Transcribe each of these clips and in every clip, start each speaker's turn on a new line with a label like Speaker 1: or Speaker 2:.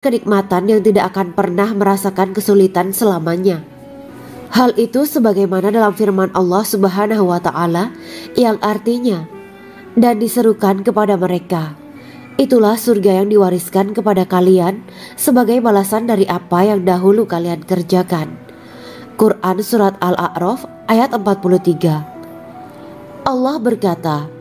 Speaker 1: kenikmatan yang tidak akan pernah merasakan kesulitan selamanya. Hal itu sebagaimana dalam firman Allah Subhanahu wa Ta'ala yang artinya, dan diserukan kepada mereka, itulah surga yang diwariskan kepada kalian sebagai balasan dari apa yang dahulu kalian kerjakan. Quran Surat Al-A'raf ayat 43. Allah berkata,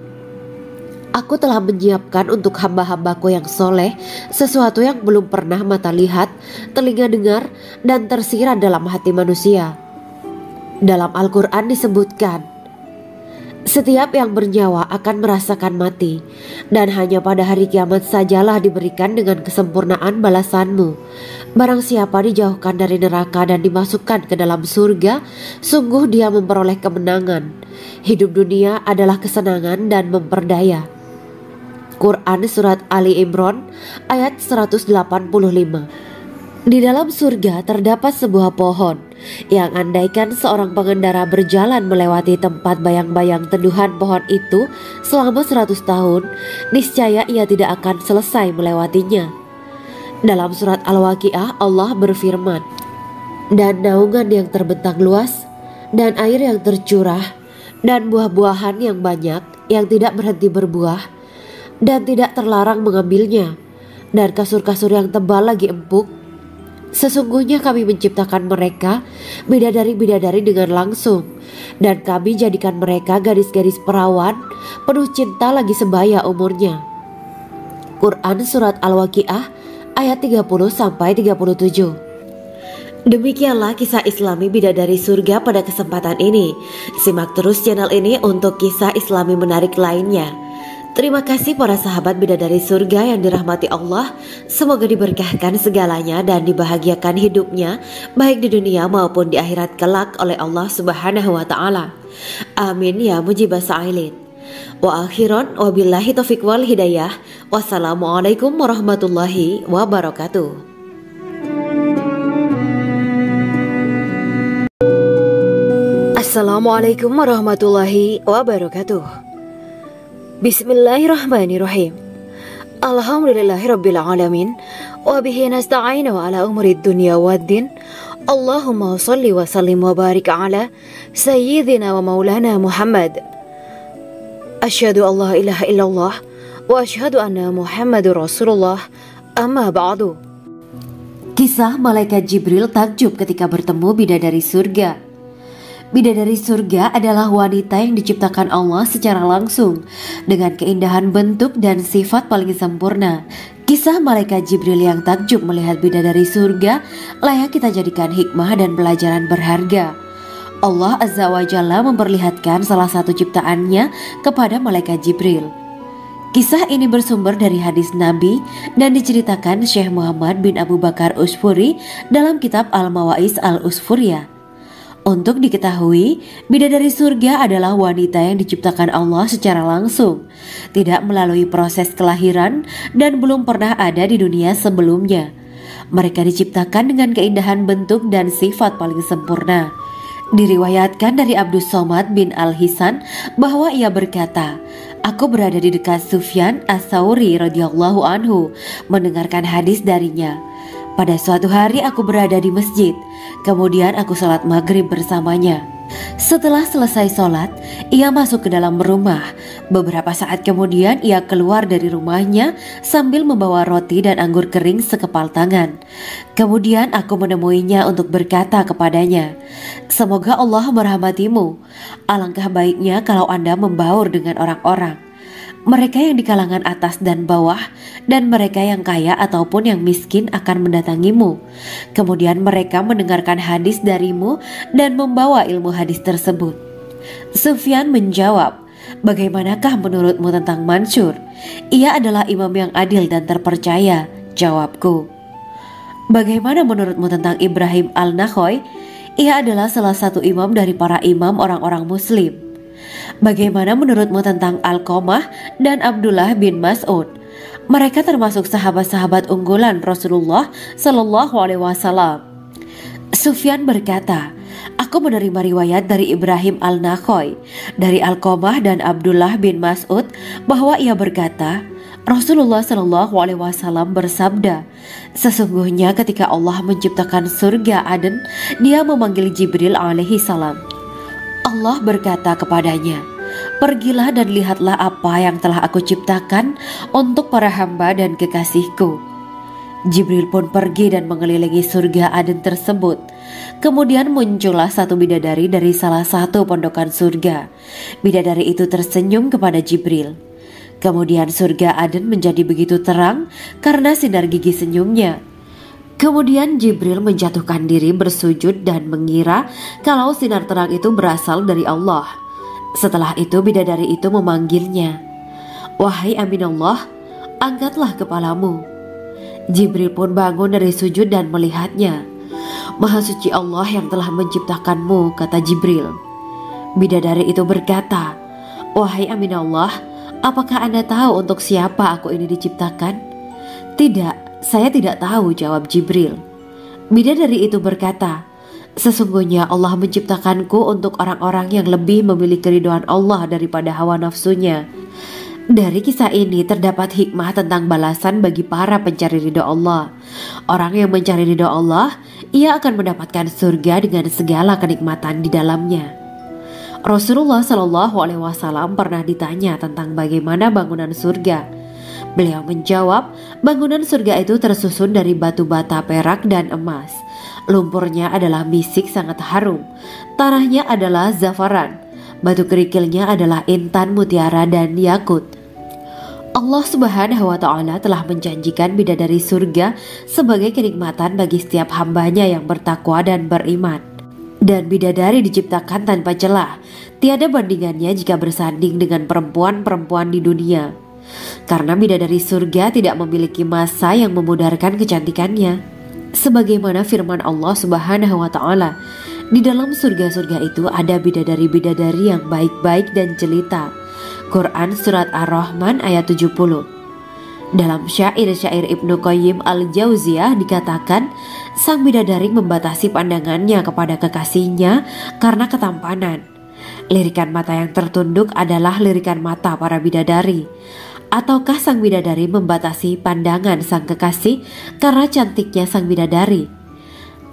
Speaker 1: Aku telah menyiapkan untuk hamba-hambaku yang soleh sesuatu yang belum pernah mata lihat, telinga dengar, dan tersirat dalam hati manusia. Dalam Al-Quran disebutkan, setiap yang bernyawa akan merasakan mati, dan hanya pada hari kiamat sajalah diberikan dengan kesempurnaan balasanmu. Barang siapa dijauhkan dari neraka dan dimasukkan ke dalam surga, sungguh dia memperoleh kemenangan. Hidup dunia adalah kesenangan dan memperdaya. Quran Surat Ali Imran ayat 185. Di dalam surga terdapat sebuah pohon yang andaikan seorang pengendara berjalan melewati tempat bayang-bayang teduhan pohon itu selama 100 tahun, niscaya ia tidak akan selesai melewatinya. Dalam surat Al-Waqiah Allah berfirman, dan naungan yang terbentang luas, dan air yang tercurah, dan buah-buahan yang banyak yang tidak berhenti berbuah, dan tidak terlarang mengambilnya, dan kasur-kasur yang tebal lagi empuk. Sesungguhnya kami menciptakan mereka bidadari-bidadari dengan langsung, dan kami jadikan mereka gadis-gadis perawan penuh cinta lagi sebaya umurnya. Quran Surat Al-Waqiah ayat 30-37. Demikianlah kisah Islami bidadari surga pada kesempatan ini. Simak terus channel ini untuk kisah Islami menarik lainnya. Terima kasih para sahabat bidadari surga yang dirahmati Allah. Semoga diberkahkan segalanya dan dibahagiakan hidupnya baik di dunia maupun di akhirat kelak oleh Allah Subhanahu wa Ta'ala. Amin ya mujibah sa'ilin. Wa akhiran wabillahi taufiq wal hidayah. Wassalamualaikum warahmatullahi wabarakatuh. Assalamualaikum warahmatullahi wabarakatuh. Bismillahirrahmanirrahim. Alhamdulillahirabbil alamin wa bihi nasta'inu ala umuri dunya waddin. Allahumma shalli wa sallim wa barik ala sayyidina wa maulana Muhammad. Asyhadu an la ilaha illallah wa asyhadu anna Muhammadur Rasulullah. Amma ba'du. Kisah malaikat Jibril takjub ketika bertemu bidadari surga. Bidadari surga adalah wanita yang diciptakan Allah secara langsung dengan keindahan bentuk dan sifat paling sempurna. Kisah malaikat Jibril yang takjub melihat bidadari surga layak kita jadikan hikmah dan pelajaran berharga. Allah Azza wa Jalla memperlihatkan salah satu ciptaannya kepada malaikat Jibril. Kisah ini bersumber dari hadis Nabi dan diceritakan Syekh Muhammad bin Abu Bakar Usfuri dalam kitab Al-Mawaiz Al-Usfuriyah. Untuk diketahui, bidadari surga adalah wanita yang diciptakan Allah secara langsung, tidak melalui proses kelahiran dan belum pernah ada di dunia sebelumnya. Mereka diciptakan dengan keindahan bentuk dan sifat paling sempurna. Diriwayatkan dari Abdus Somad bin Al-Hisan bahwa ia berkata, aku berada di dekat Sufyan As-Sauri radhiyallahu anhu mendengarkan hadis darinya. Pada suatu hari aku berada di masjid, kemudian aku sholat maghrib bersamanya. Setelah selesai sholat, ia masuk ke dalam rumah. Beberapa saat kemudian ia keluar dari rumahnya sambil membawa roti dan anggur kering sekepal tangan. Kemudian aku menemuinya untuk berkata kepadanya, semoga Allah merahmatimu. Alangkah baiknya kalau Anda membaur dengan orang-orang, mereka yang di kalangan atas dan bawah, dan mereka yang kaya ataupun yang miskin akan mendatangimu. Kemudian mereka mendengarkan hadis darimu dan membawa ilmu hadis tersebut. Sufyan menjawab, bagaimanakah menurutmu tentang Mansur? Ia adalah imam yang adil dan terpercaya. Jawabku. Bagaimana menurutmu tentang Ibrahim Al-Nakhoy? Ia adalah salah satu imam dari para imam orang-orang muslim. Bagaimana menurutmu tentang Alqamah dan Abdullah bin Mas'ud? Mereka termasuk sahabat-sahabat unggulan Rasulullah Sallallahu Alaihi Wasallam. Sufyan berkata, aku menerima riwayat dari Ibrahim Al-Nakhoy, dari Alqamah dan Abdullah bin Mas'ud bahwa ia berkata,
Speaker 2: Rasulullah Shallallahu Alaihi Wasallam bersabda, sesungguhnya ketika Allah menciptakan surga Aden, Dia memanggil Jibril alaihi salam. Allah berkata kepadanya, pergilah dan lihatlah apa yang telah aku ciptakan untuk para hamba dan kekasihku. Jibril pun pergi dan mengelilingi surga Aden tersebut. Kemudian muncullah satu bidadari dari salah satu pondokan surga. Bidadari itu tersenyum kepada Jibril. Kemudian surga Aden menjadi begitu terang karena sinar gigi senyumnya. Kemudian Jibril menjatuhkan diri bersujud dan mengira kalau sinar terang itu berasal dari Allah. Setelah itu bidadari itu memanggilnya, wahai Aminullah, angkatlah kepalamu. Jibril pun bangun dari sujud dan melihatnya. Maha suci Allah yang telah menciptakanmu, kata Jibril. Bidadari itu berkata, wahai Aminullah, apakah Anda tahu untuk siapa aku ini diciptakan? Tidak, saya tidak tahu, jawab Jibril. Bidadari itu berkata, sesungguhnya Allah menciptakanku untuk orang-orang yang lebih memilih keridhaan Allah daripada hawa nafsunya. Dari kisah ini terdapat hikmah tentang balasan bagi para pencari ridha Allah. Orang yang mencari ridha Allah, ia akan mendapatkan surga dengan segala kenikmatan di dalamnya. Rasulullah Shallallahu Alaihi Wasallam pernah ditanya tentang bagaimana bangunan surga. Beliau menjawab, bangunan surga itu tersusun dari batu bata, perak, dan emas. Lumpurnya adalah misik sangat harum, tanahnya adalah zafaran, batu kerikilnya adalah intan, mutiara, dan yakut. Allah Subhanahu wa Ta'ala telah menjanjikan bidadari surga sebagai kenikmatan bagi setiap hambanya yang bertakwa dan beriman. Dan bidadari diciptakan tanpa celah, tiada bandingannya jika bersanding dengan perempuan-perempuan di dunia. Karena bidadari surga tidak memiliki masa yang memudarkan kecantikannya. Sebagaimana firman Allah Subhanahu wa Ta'ala, di dalam surga-surga itu ada bidadari-bidadari yang baik-baik dan jelita. Quran Surat Ar-Rahman ayat 70. Dalam syair-syair Ibnu Qayyim al-Jauziyah dikatakan, sang bidadari membatasi pandangannya kepada kekasihnya karena ketampanan. Lirikan mata yang tertunduk adalah lirikan mata para bidadari. Ataukah sang bidadari membatasi pandangan sang kekasih karena cantiknya sang bidadari?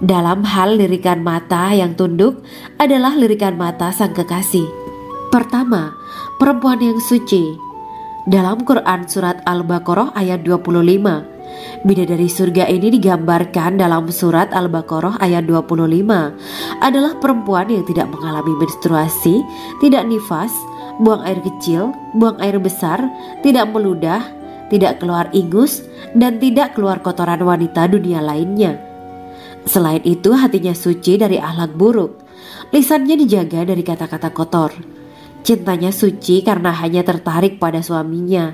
Speaker 2: Dalam hal lirikan mata yang tunduk adalah lirikan mata sang kekasih. Pertama, perempuan yang suci. Dalam Quran Surat Al-Baqarah ayat 25, bidadari surga ini digambarkan dalam Surat Al-Baqarah ayat 25 adalah perempuan yang tidak mengalami menstruasi, tidak nifas, buang air kecil, buang air besar, tidak meludah, tidak keluar ingus, dan tidak keluar kotoran wanita dunia lainnya. Selain itu, hatinya suci dari akhlak buruk, lisannya dijaga dari kata-kata kotor. Cintanya suci karena hanya tertarik pada suaminya.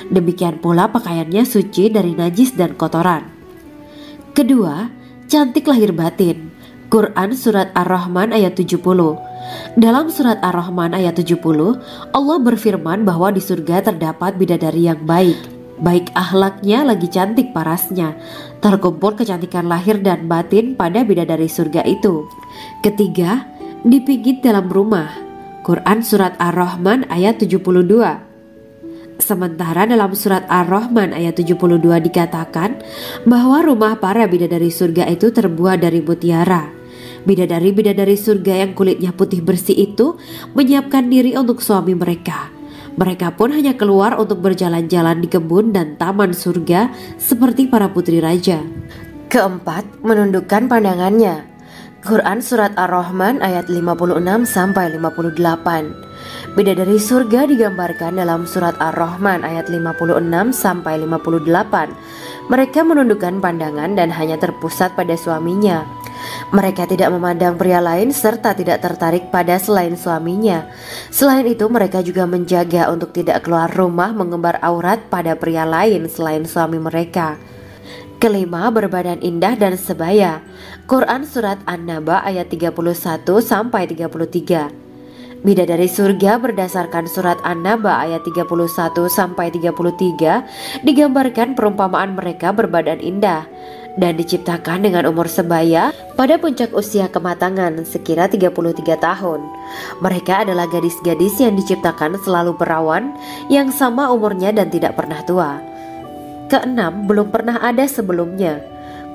Speaker 2: Demikian pula pakaiannya suci dari najis dan kotoran. Kedua, cantik lahir batin. Quran Surat Ar-Rahman ayat 70. Dalam Surat Ar-Rahman ayat 70, Allah berfirman bahwa di surga terdapat bidadari yang baik. Baik akhlaknya lagi cantik parasnya. Terkumpul kecantikan lahir dan batin pada bidadari surga itu. Ketiga, dipijit dalam rumah. Quran Surat Ar-Rahman ayat 72. Sementara dalam Surat Ar-Rahman ayat 72 dikatakan bahwa rumah para bidadari surga itu terbuat dari mutiara. Bidadari-bidadari surga yang kulitnya putih bersih itu menyiapkan diri untuk suami mereka. Mereka pun hanya keluar untuk berjalan-jalan di kebun dan taman surga seperti para putri raja.
Speaker 1: Keempat, menundukkan pandangannya. Quran Surat Ar-Rahman ayat 56-58. Bidadari surga digambarkan dalam Surat Ar-Rahman ayat 56-58. Mereka menundukkan pandangan dan hanya terpusat pada suaminya. Mereka tidak memandang pria lain serta tidak tertarik pada selain suaminya. Selain itu, mereka juga menjaga untuk tidak keluar rumah mengembar aurat pada pria lain selain suami mereka. Kelima, berbadan indah dan sebaya. Quran Surat An-Naba ayat 31-33. Bidadari surga berdasarkan Surat An-Naba ayat 31-33 digambarkan perumpamaan mereka berbadan indah.
Speaker 2: dan diciptakan dengan umur sebaya pada puncak usia kematangan sekira 33 tahun. Mereka adalah gadis-gadis yang diciptakan selalu perawan, yang sama umurnya dan tidak pernah tua. Keenam, belum pernah ada sebelumnya.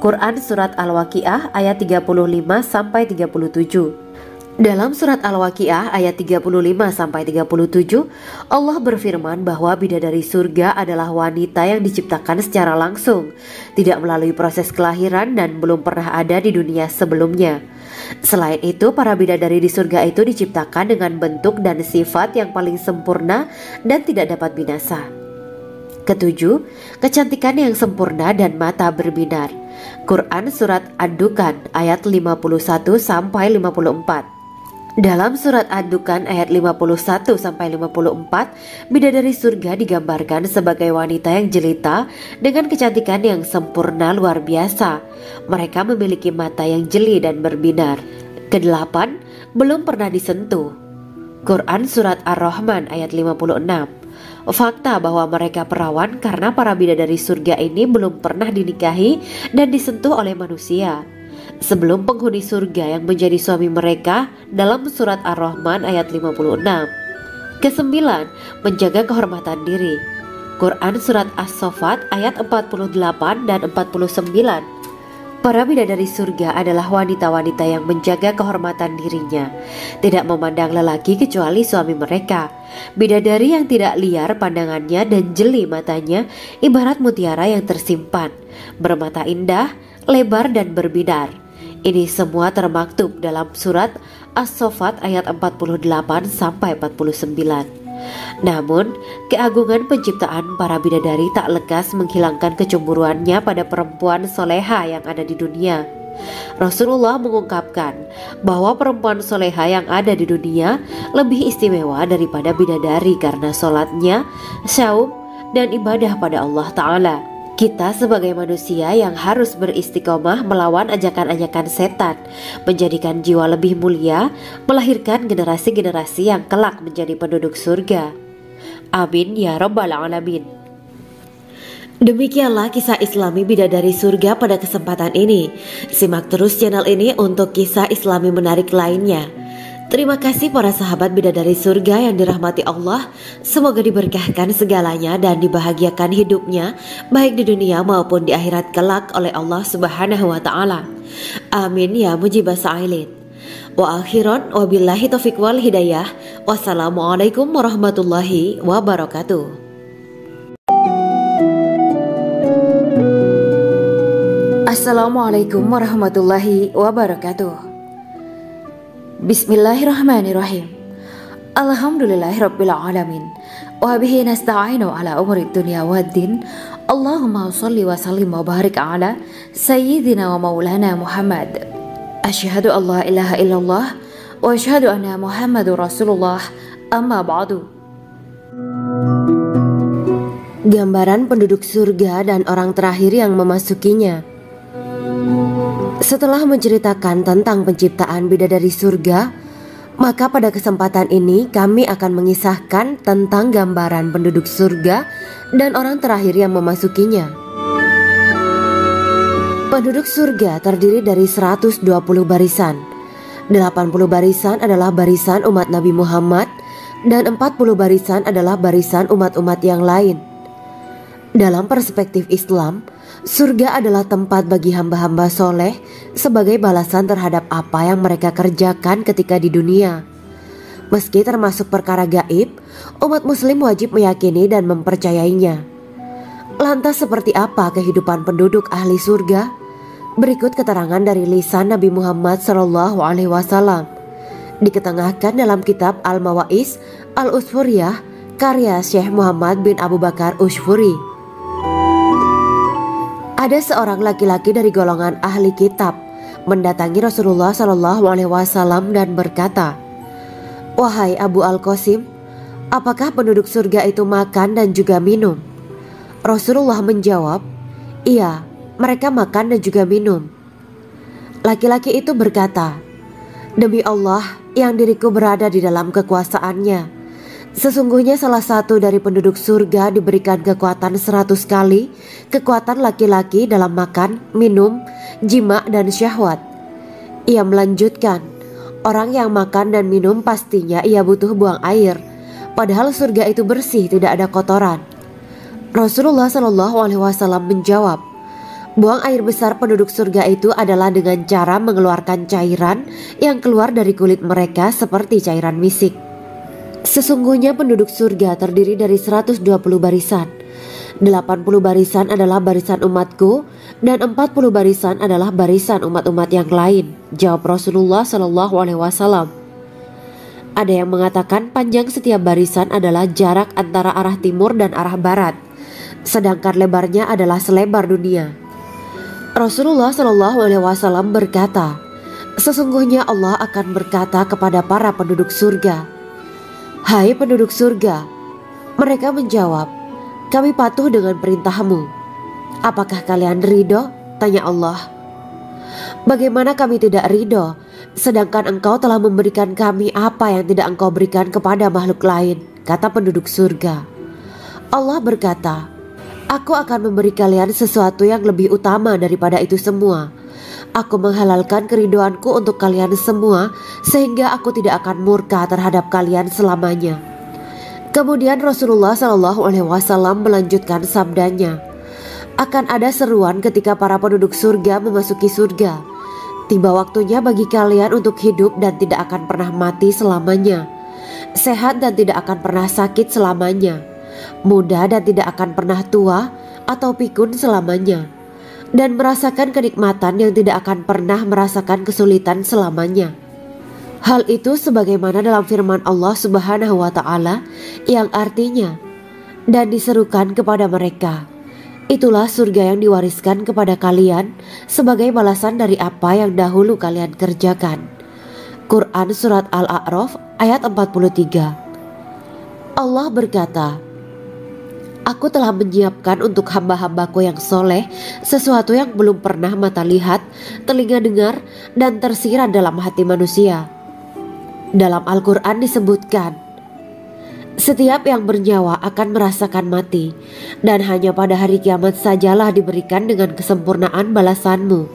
Speaker 2: Quran Surat Al-Waqiah ayat 35-37. Dalam surat Al-Waqiah ayat 35-37, Allah berfirman bahwa bidadari surga adalah wanita yang diciptakan secara langsung, tidak melalui proses kelahiran dan belum pernah ada di dunia sebelumnya. Selain itu, para bidadari di surga itu diciptakan dengan bentuk dan sifat yang paling sempurna dan tidak dapat binasa. Ketujuh, kecantikan yang sempurna dan mata berbinar. Quran Surat Ad-Dukhan ayat 51-54. Dalam surat Ad-Dukhan ayat 51-54, bidadari surga digambarkan sebagai wanita yang jelita dengan kecantikan yang sempurna luar biasa. Mereka memiliki mata yang jeli dan berbinar. Kedelapan, belum pernah disentuh. Quran Surat Ar-Rahman ayat 56. Fakta bahwa mereka perawan karena para bidadari surga ini belum pernah dinikahi dan disentuh oleh manusia sebelum penghuni surga yang menjadi suami mereka dalam surat Ar-Rahman ayat 56. Kesembilan, menjaga kehormatan diri. Quran Surat As-Saffat ayat 48 dan 49. Para bidadari surga adalah wanita-wanita yang menjaga kehormatan dirinya, tidak memandang lelaki kecuali suami mereka. Bidadari yang tidak liar pandangannya dan jeli matanya ibarat mutiara yang tersimpan, bermata indah, lebar dan berbinar. Ini semua termaktub dalam surat As-Saffat ayat 48-49. Namun, keagungan penciptaan para bidadari tak lekas menghilangkan kecemburuannya pada perempuan soleha yang ada di dunia. Rasulullah mengungkapkan bahwa perempuan soleha yang ada di dunia lebih istimewa daripada bidadari karena sholatnya, saum, dan ibadah pada Allah Ta'ala. Kita sebagai manusia yang harus beristiqomah melawan ajakan-ajakan setan, menjadikan jiwa lebih mulia, melahirkan generasi-generasi yang kelak menjadi penduduk surga. Amin ya Rabbal Alamin. Demikianlah kisah Islami bidadari surga pada kesempatan ini. Simak terus channel ini untuk kisah Islami menarik lainnya. Terima kasih para sahabat bidadari surga yang dirahmati Allah. Semoga diberkahkan segalanya dan dibahagiakan hidupnya baik di dunia maupun di akhirat kelak oleh Allah Subhanahu wa Ta'ala. Amin ya mujibah sa'ilin. Wa akhiran wabillahi taufiq wal hidayah. Wassalamualaikum warahmatullahi wabarakatuh.
Speaker 1: Assalamualaikum warahmatullahi wabarakatuh. Bismillahirrahmanirrahim. Alhamdulillahirabbil alamin. Wa bihi nasta'inu ala umuri dunya waddin. Allahumma shalli wa sallim wa barik ala sayyidina wa maulana Muhammad. Asyhadu an la ilaha illallah wa asyhadu anna Muhammadur Rasulullah. Amma ba'du.
Speaker 2: Gambaran penduduk surga dan orang terakhir yang memasukinya. Setelah menceritakan tentang penciptaan bidadari surga, maka pada kesempatan ini kami akan mengisahkan tentang gambaran penduduk surga dan orang terakhir yang memasukinya. Penduduk surga terdiri dari 120 barisan. 80 barisan adalah barisan umat Nabi Muhammad dan 40 barisan adalah barisan umat-umat yang lain. Dalam perspektif Islam, surga adalah tempat bagi hamba-hamba soleh sebagai balasan terhadap apa yang mereka kerjakan ketika di dunia. Meski termasuk perkara gaib, umat muslim wajib meyakini dan mempercayainya. Lantas seperti apa kehidupan penduduk ahli surga? Berikut keterangan dari lisan Nabi Muhammad SAW, diketengahkan dalam kitab Al-Mawa'is Al-Usfuriyah karya Syekh Muhammad bin Abu Bakar Ushfuri. Ada seorang laki-laki dari golongan ahli kitab mendatangi Rasulullah SAW dan berkata, "Wahai Abu Al-Qasim, apakah penduduk surga itu makan dan juga minum?" Rasulullah menjawab, "Iya, mereka makan dan juga minum." Laki-laki itu berkata, "Demi Allah yang diriku berada di dalam kekuasaannya,
Speaker 3: Sesungguhnya salah satu dari penduduk surga diberikan kekuatan 100 kali kekuatan laki-laki dalam makan, minum, jima, dan syahwat. Ia melanjutkan, orang yang makan dan minum pastinya ia butuh buang air, padahal surga itu bersih, tidak ada kotoran. Rasulullah SAW menjawab, buang air besar penduduk surga itu adalah dengan cara mengeluarkan cairan yang keluar dari kulit mereka seperti cairan misik. Sesungguhnya penduduk surga terdiri dari 120 barisan. 80 barisan adalah barisan umatku dan 40 barisan adalah barisan umat-umat yang lain, jawab Rasulullah SAW. Ada yang mengatakan panjang setiap barisan adalah jarak antara arah timur dan arah barat, sedangkan lebarnya adalah selebar dunia. Rasulullah SAW berkata, sesungguhnya Allah akan berkata kepada para penduduk surga, hai penduduk surga. Mereka menjawab, kami patuh dengan perintahmu. Apakah kalian ridho? Tanya Allah. Bagaimana kami tidak ridho, sedangkan engkau telah memberikan kami apa yang tidak engkau berikan kepada makhluk lain, kata penduduk surga. Allah berkata, aku akan memberi kalian sesuatu yang lebih utama daripada itu semua. Aku menghalalkan keridoanku untuk kalian semua sehingga aku tidak akan murka terhadap kalian selamanya. Kemudian Rasulullah SAW melanjutkan sabdanya, akan ada seruan ketika para penduduk surga memasuki surga. Tiba waktunya bagi kalian untuk hidup dan tidak akan pernah mati selamanya, sehat dan tidak akan pernah sakit selamanya, muda dan tidak akan pernah tua atau pikun selamanya, dan merasakan kenikmatan yang tidak akan pernah merasakan kesulitan selamanya. Hal itu sebagaimana dalam firman Allah Subhanahu wa Ta'ala yang artinya, dan diserukan kepada mereka, itulah surga yang diwariskan kepada kalian sebagai balasan dari apa yang dahulu kalian kerjakan. Quran Surat Al-A'raf ayat 43. Allah berkata, aku telah menyiapkan untuk hamba-hambaku yang soleh sesuatu yang belum pernah mata lihat, telinga dengar, dan tersirat dalam hati manusia. Dalam Al-Quran disebutkan, setiap yang bernyawa akan merasakan mati, dan hanya pada hari kiamat sajalah diberikan dengan kesempurnaan balasanmu.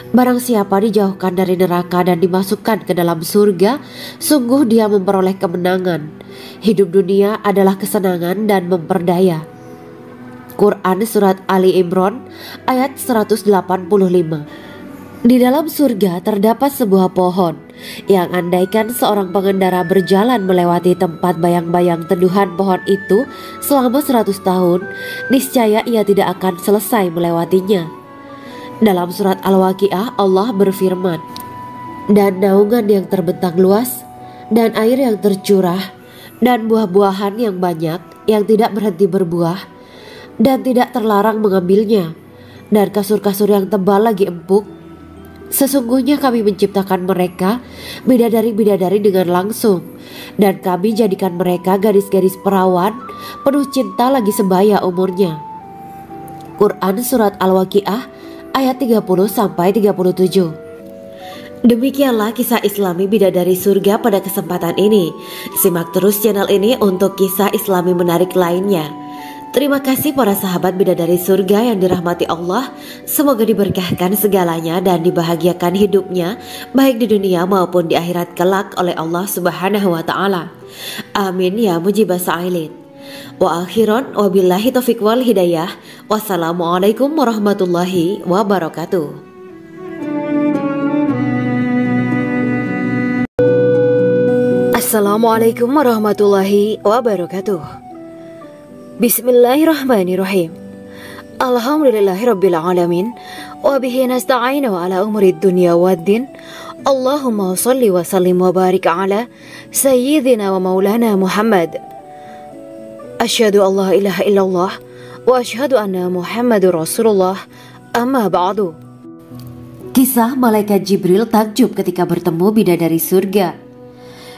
Speaker 3: Barang siapa dijauhkan dari neraka dan dimasukkan ke dalam surga, sungguh dia memperoleh kemenangan. Hidup dunia adalah kesenangan dan memperdaya. Quran Surat Ali Imran ayat 185. Di dalam surga terdapat sebuah pohon yang andaikan seorang pengendara berjalan melewati tempat bayang-bayang teduhan pohon itu selama 100 tahun, niscaya ia tidak akan selesai melewatinya. Dalam surat Al-Waqiah Allah berfirman, dan naungan yang terbentang luas, dan air yang tercurah, dan buah-buahan yang banyak yang tidak berhenti berbuah, dan tidak terlarang mengambilnya, dan kasur-kasur yang tebal lagi empuk. Sesungguhnya kami menciptakan mereka bidadari-bidadari dengan langsung, dan kami jadikan mereka gadis-gadis perawan penuh cinta lagi sebaya umurnya. Quran Surat Al-Waqiah ayat 30-37. Demikianlah kisah Islami bidadari surga pada kesempatan ini. Simak terus channel ini untuk kisah Islami menarik lainnya. Terima kasih para sahabat bidadari surga yang dirahmati Allah. Semoga diberkahkan segalanya dan dibahagiakan hidupnya baik di dunia maupun di akhirat kelak oleh Allah Subhanahu wa Ta'ala. Amin ya mujibah sa'ilin. Wa akhiran wabillahi taufiq wal hidayah. Wassalamualaikum warahmatullahi wabarakatuh.
Speaker 1: Assalamualaikum warahmatullahi wabarakatuh. Bismillahirrahmanirrahim. Alhamdulillahirabbil alamin wa bihi nasta'inu ala umuri dunya waddin. Allahumma shalli wa sallim wa barik ala sayyidina wa maulana Muhammad. Asyhadu an la ilaha illallah wa asyhadu anna Muhammadur Rasulullah. Amma ba'du.
Speaker 2: Kisah malaikat Jibril takjub ketika bertemu bidadari surga.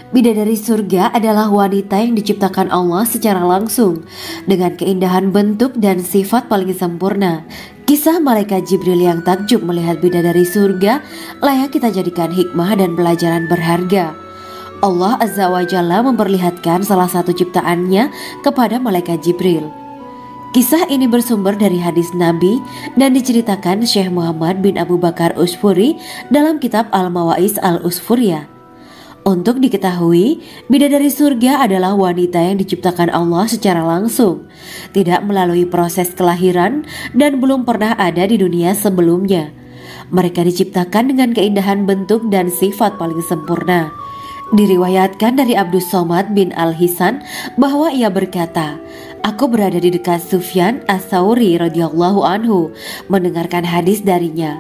Speaker 2: Bidadari surga adalah wanita yang diciptakan Allah secara langsung dengan keindahan bentuk dan sifat paling sempurna. Kisah malaikat Jibril yang takjub melihat bidadari surga layak kita jadikan hikmah dan pelajaran berharga. Allah Azza wa Jalla memperlihatkan salah satu ciptaannya kepada malaikat Jibril. Kisah ini bersumber dari hadis Nabi dan diceritakan Syekh Muhammad bin Abu Bakar Usfuri dalam kitab Al-Mawais Al-Usfuriyah. Untuk diketahui, bidadari surga adalah wanita yang diciptakan Allah secara langsung, tidak melalui proses kelahiran dan belum pernah ada di dunia sebelumnya. Mereka diciptakan dengan keindahan bentuk dan sifat paling sempurna. Diriwayatkan dari Abdus Somad bin Al-Hisan bahwa ia berkata, "Aku berada di dekat Sufyan As-Tsauri radhiyallahu anhu mendengarkan hadis darinya.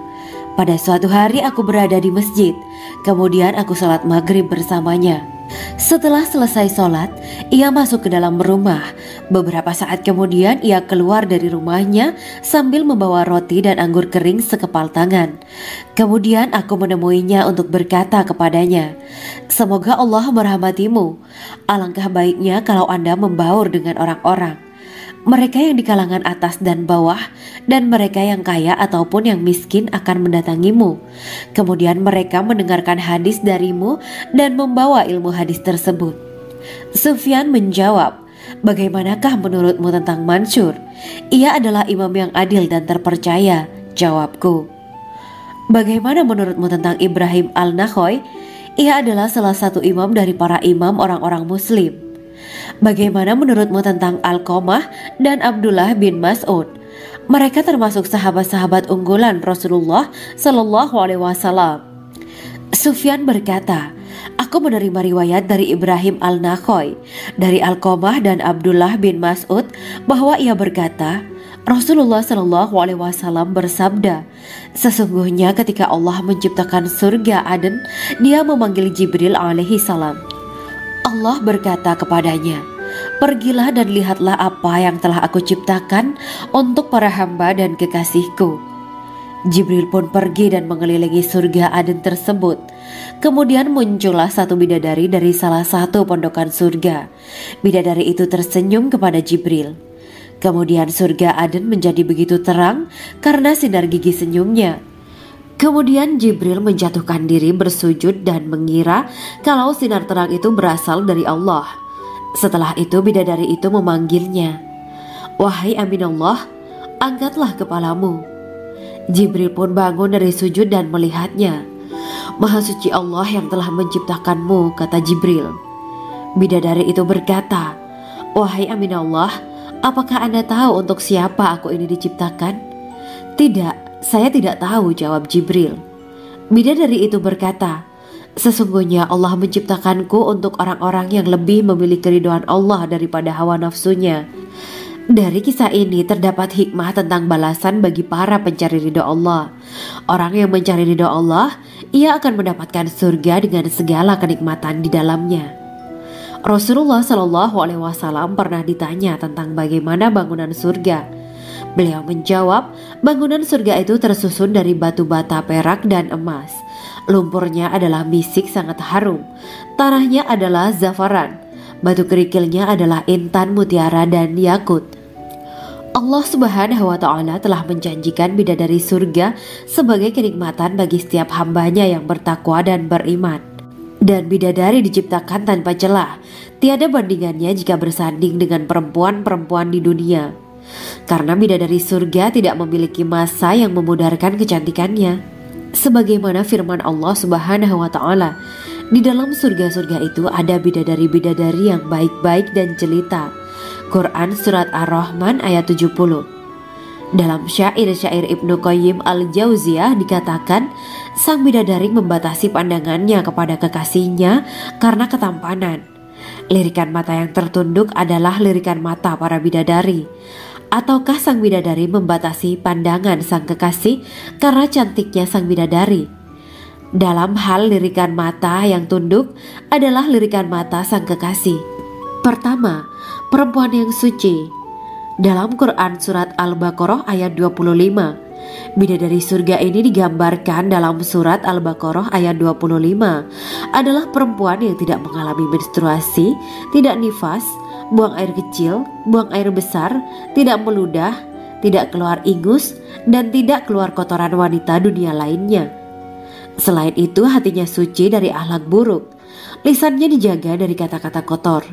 Speaker 2: Pada suatu hari aku berada di masjid, kemudian aku sholat maghrib bersamanya. Setelah selesai sholat, ia masuk ke dalam rumah. Beberapa saat kemudian ia keluar dari rumahnya sambil membawa roti dan anggur kering sekepal tangan. Kemudian aku menemuinya untuk berkata kepadanya, 'Semoga Allah merahmatimu. Alangkah baiknya kalau Anda membaur dengan orang-orang. Mereka yang di kalangan atas dan bawah, dan mereka yang kaya ataupun yang miskin akan mendatangimu. Kemudian mereka mendengarkan hadis darimu dan membawa ilmu hadis tersebut.' Sufyan menjawab, 'Bagaimanakah menurutmu tentang Mansur? Ia adalah imam yang adil dan terpercaya.' Jawabku. 'Bagaimana menurutmu tentang Ibrahim Al-Nakhoy? Ia adalah salah satu imam dari para imam orang-orang muslim.' 'Bagaimana menurutmu tentang Alqamah dan Abdullah bin Mas'ud? Mereka termasuk sahabat-sahabat unggulan Rasulullah Sallallahu Alaihi Wasallam.' Sufyan berkata, 'Aku menerima riwayat dari Ibrahim Al-Nakhoy, dari Alqamah dan Abdullah bin Mas'ud bahwa ia berkata, Rasulullah Sallallahu Alaihi Wasallam bersabda, sesungguhnya ketika Allah menciptakan surga Aden, Dia memanggil Jibril alaihi salam. Allah berkata kepadanya, pergilah dan lihatlah apa yang telah aku ciptakan untuk para hamba dan kekasihku. Jibril pun pergi dan mengelilingi surga Aden tersebut. Kemudian muncullah satu bidadari dari salah satu pondokan surga. Bidadari itu tersenyum kepada Jibril. Kemudian surga Aden menjadi begitu terang karena sinar gigi senyumnya. Kemudian Jibril menjatuhkan diri bersujud dan mengira kalau sinar terang itu berasal dari Allah. Setelah itu bidadari itu memanggilnya, wahai Aminullah, angkatlah kepalamu. Jibril pun bangun dari sujud dan melihatnya. Maha suci Allah yang telah menciptakanmu, kata Jibril. Bidadari itu berkata, wahai Aminullah, apakah Anda tahu untuk siapa aku ini diciptakan? Tidak. Saya tidak tahu, jawab Jibril. Bidadari itu berkata, sesungguhnya Allah menciptakanku untuk orang-orang yang lebih memilih keridhaan Allah daripada hawa nafsunya. Dari kisah ini terdapat hikmah tentang balasan bagi para pencari ridha Allah. Orang yang mencari ridha Allah, ia akan mendapatkan surga dengan segala kenikmatan di dalamnya. Rasulullah Shallallahu Alaihi Wasallam pernah ditanya tentang bagaimana bangunan surga. Beliau menjawab, bangunan surga itu tersusun dari batu bata, perak, dan emas. Lumpurnya adalah misik sangat harum. Tanahnya adalah zafaran. Batu kerikilnya adalah intan, mutiara, dan yakut. Allah Subhanahu wa Ta'ala telah menjanjikan bidadari surga sebagai kenikmatan bagi setiap hambanya yang bertakwa dan beriman. Dan bidadari diciptakan tanpa celah. Tiada bandingannya jika bersanding dengan perempuan-perempuan di dunia. Karena bidadari surga tidak memiliki masa yang memudarkan kecantikannya. Sebagaimana firman Allah Subhanahu wa Ta'ala, di dalam surga-surga itu ada bidadari-bidadari yang baik-baik dan jelita. Quran Surat Ar-Rahman ayat 70. Dalam syair-syair Ibnu Qayyim Al-Jauziyah dikatakan, sang bidadari membatasi pandangannya kepada kekasihnya karena ketampanan. Lirikan mata yang tertunduk adalah lirikan mata para bidadari. Ataukah sang bidadari membatasi pandangan sang kekasih karena cantiknya sang bidadari? Dalam hal lirikan mata yang tunduk adalah lirikan mata sang kekasih. Pertama, perempuan yang suci. Dalam Quran Surat Al-Baqarah ayat 25, bidadari surga ini digambarkan dalam Surat Al-Baqarah ayat 25 adalah perempuan yang tidak mengalami menstruasi, tidak nifas, buang air kecil, buang air besar, tidak meludah, tidak keluar ingus, dan tidak keluar kotoran wanita dunia lainnya. Selain itu hatinya suci dari akhlak buruk. Lisannya dijaga dari kata-kata kotor.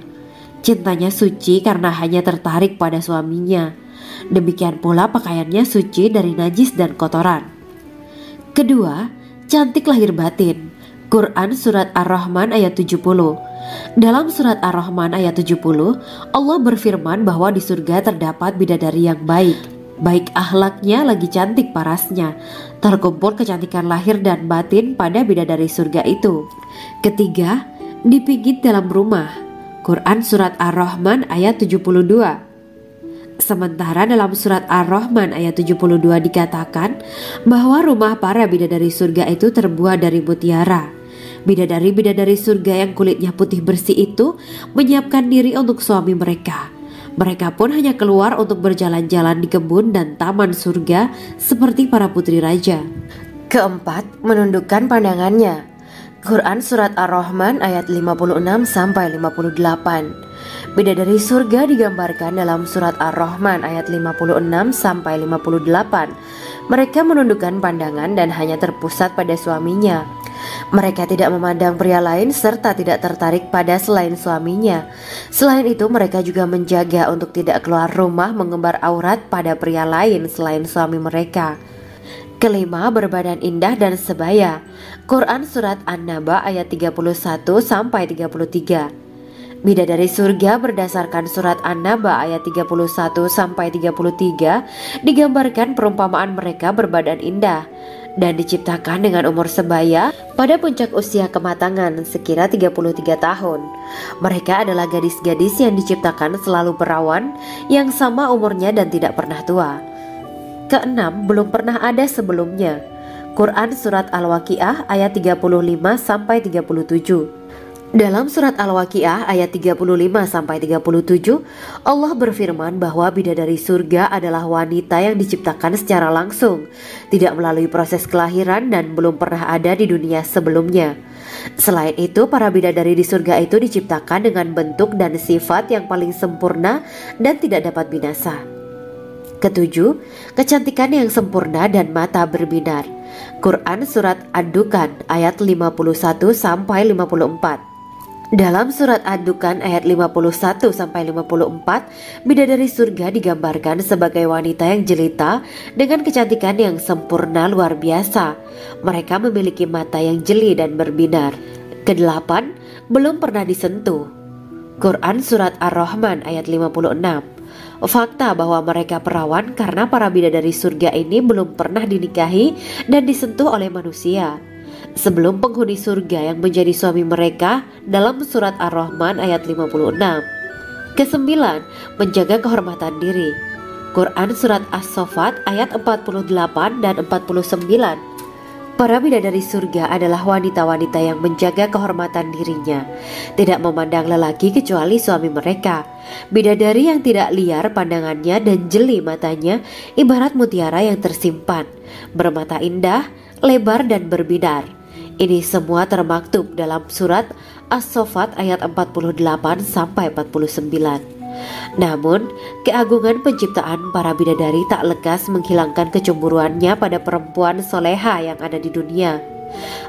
Speaker 2: Cintanya suci karena hanya tertarik pada suaminya. Demikian pula pakaiannya suci dari najis dan kotoran. Kedua, cantik lahir batin. Quran Surat Ar-Rahman ayat 70. Dalam Surat Ar-Rahman ayat 70, Allah berfirman bahwa di surga terdapat bidadari yang baik. Baik akhlaknya lagi cantik parasnya. Terkumpul kecantikan lahir dan batin pada bidadari surga itu. Ketiga, dipijit dalam rumah. Quran Surat Ar-Rahman ayat 72. Sementara dalam Surat Ar-Rahman ayat 72 dikatakan bahwa rumah para bidadari surga itu terbuat dari mutiara. Bidadari-bidadari surga yang kulitnya putih bersih itu menyiapkan diri untuk suami mereka. Mereka pun hanya keluar untuk berjalan-jalan di kebun dan taman surga seperti para putri raja.
Speaker 3: Keempat, menundukkan pandangannya. Quran Surat Ar-Rahman ayat 56-58. Bidadari surga digambarkan dalam Surat Ar-Rahman ayat 56-58. Mereka menundukkan pandangan dan hanya terpusat pada suaminya. Mereka tidak memandang pria lain serta tidak tertarik pada selain suaminya. Selain itu, mereka juga menjaga untuk tidak keluar rumah mengembar aurat pada pria lain selain suami mereka. Kelima, berbadan indah dan sebaya. Quran Surat An-Naba ayat 31-33. Bidadari surga berdasarkan Surat An-Naba ayat 31-33 digambarkan perumpamaan mereka berbadan indah dan diciptakan dengan umur sebaya pada puncak usia kematangan sekira 33 tahun. Mereka adalah gadis-gadis yang diciptakan selalu perawan yang sama umurnya dan tidak pernah tua. Keenam, belum pernah ada sebelumnya. Quran Surat Al-Waqiah ayat 35-37. Dalam Surat Al-Waqiah ayat 35-37, Allah berfirman bahwa bidadari surga adalah wanita yang diciptakan secara langsung, tidak melalui proses kelahiran dan belum pernah ada di dunia sebelumnya. Selain itu, para bidadari di surga itu diciptakan dengan bentuk dan sifat yang paling sempurna dan tidak dapat binasa. Ketujuh, kecantikan yang sempurna dan mata berbinar. Quran Surat Ad-Dukan ayat 51-54. Dalam Surat Ad-Dukan ayat 51-54, bidadari surga digambarkan sebagai wanita yang jelita dengan kecantikan yang sempurna luar biasa. Mereka memiliki mata yang jeli dan berbinar. Kedelapan, belum pernah disentuh. Quran Surat Ar-Rahman ayat 56. Fakta bahwa mereka perawan karena para bidadari surga ini belum pernah dinikahi dan disentuh oleh manusia sebelum penghuni surga yang menjadi suami mereka dalam Surat Ar-Rahman ayat 56. Kesembilan, menjaga kehormatan diri. Quran Surat As-Saffat ayat 48 dan 49. Para bidadari surga adalah wanita-wanita yang menjaga kehormatan dirinya, tidak memandang lelaki kecuali suami mereka. Bidadari yang tidak liar pandangannya dan jeli matanya ibarat mutiara yang tersimpan, bermata indah, lebar dan berbinar. Ini semua termaktub dalam Surat As-Saffat ayat 48-49. Namun, keagungan penciptaan para bidadari tak lekas menghilangkan kecemburuannya pada perempuan soleha yang ada di dunia.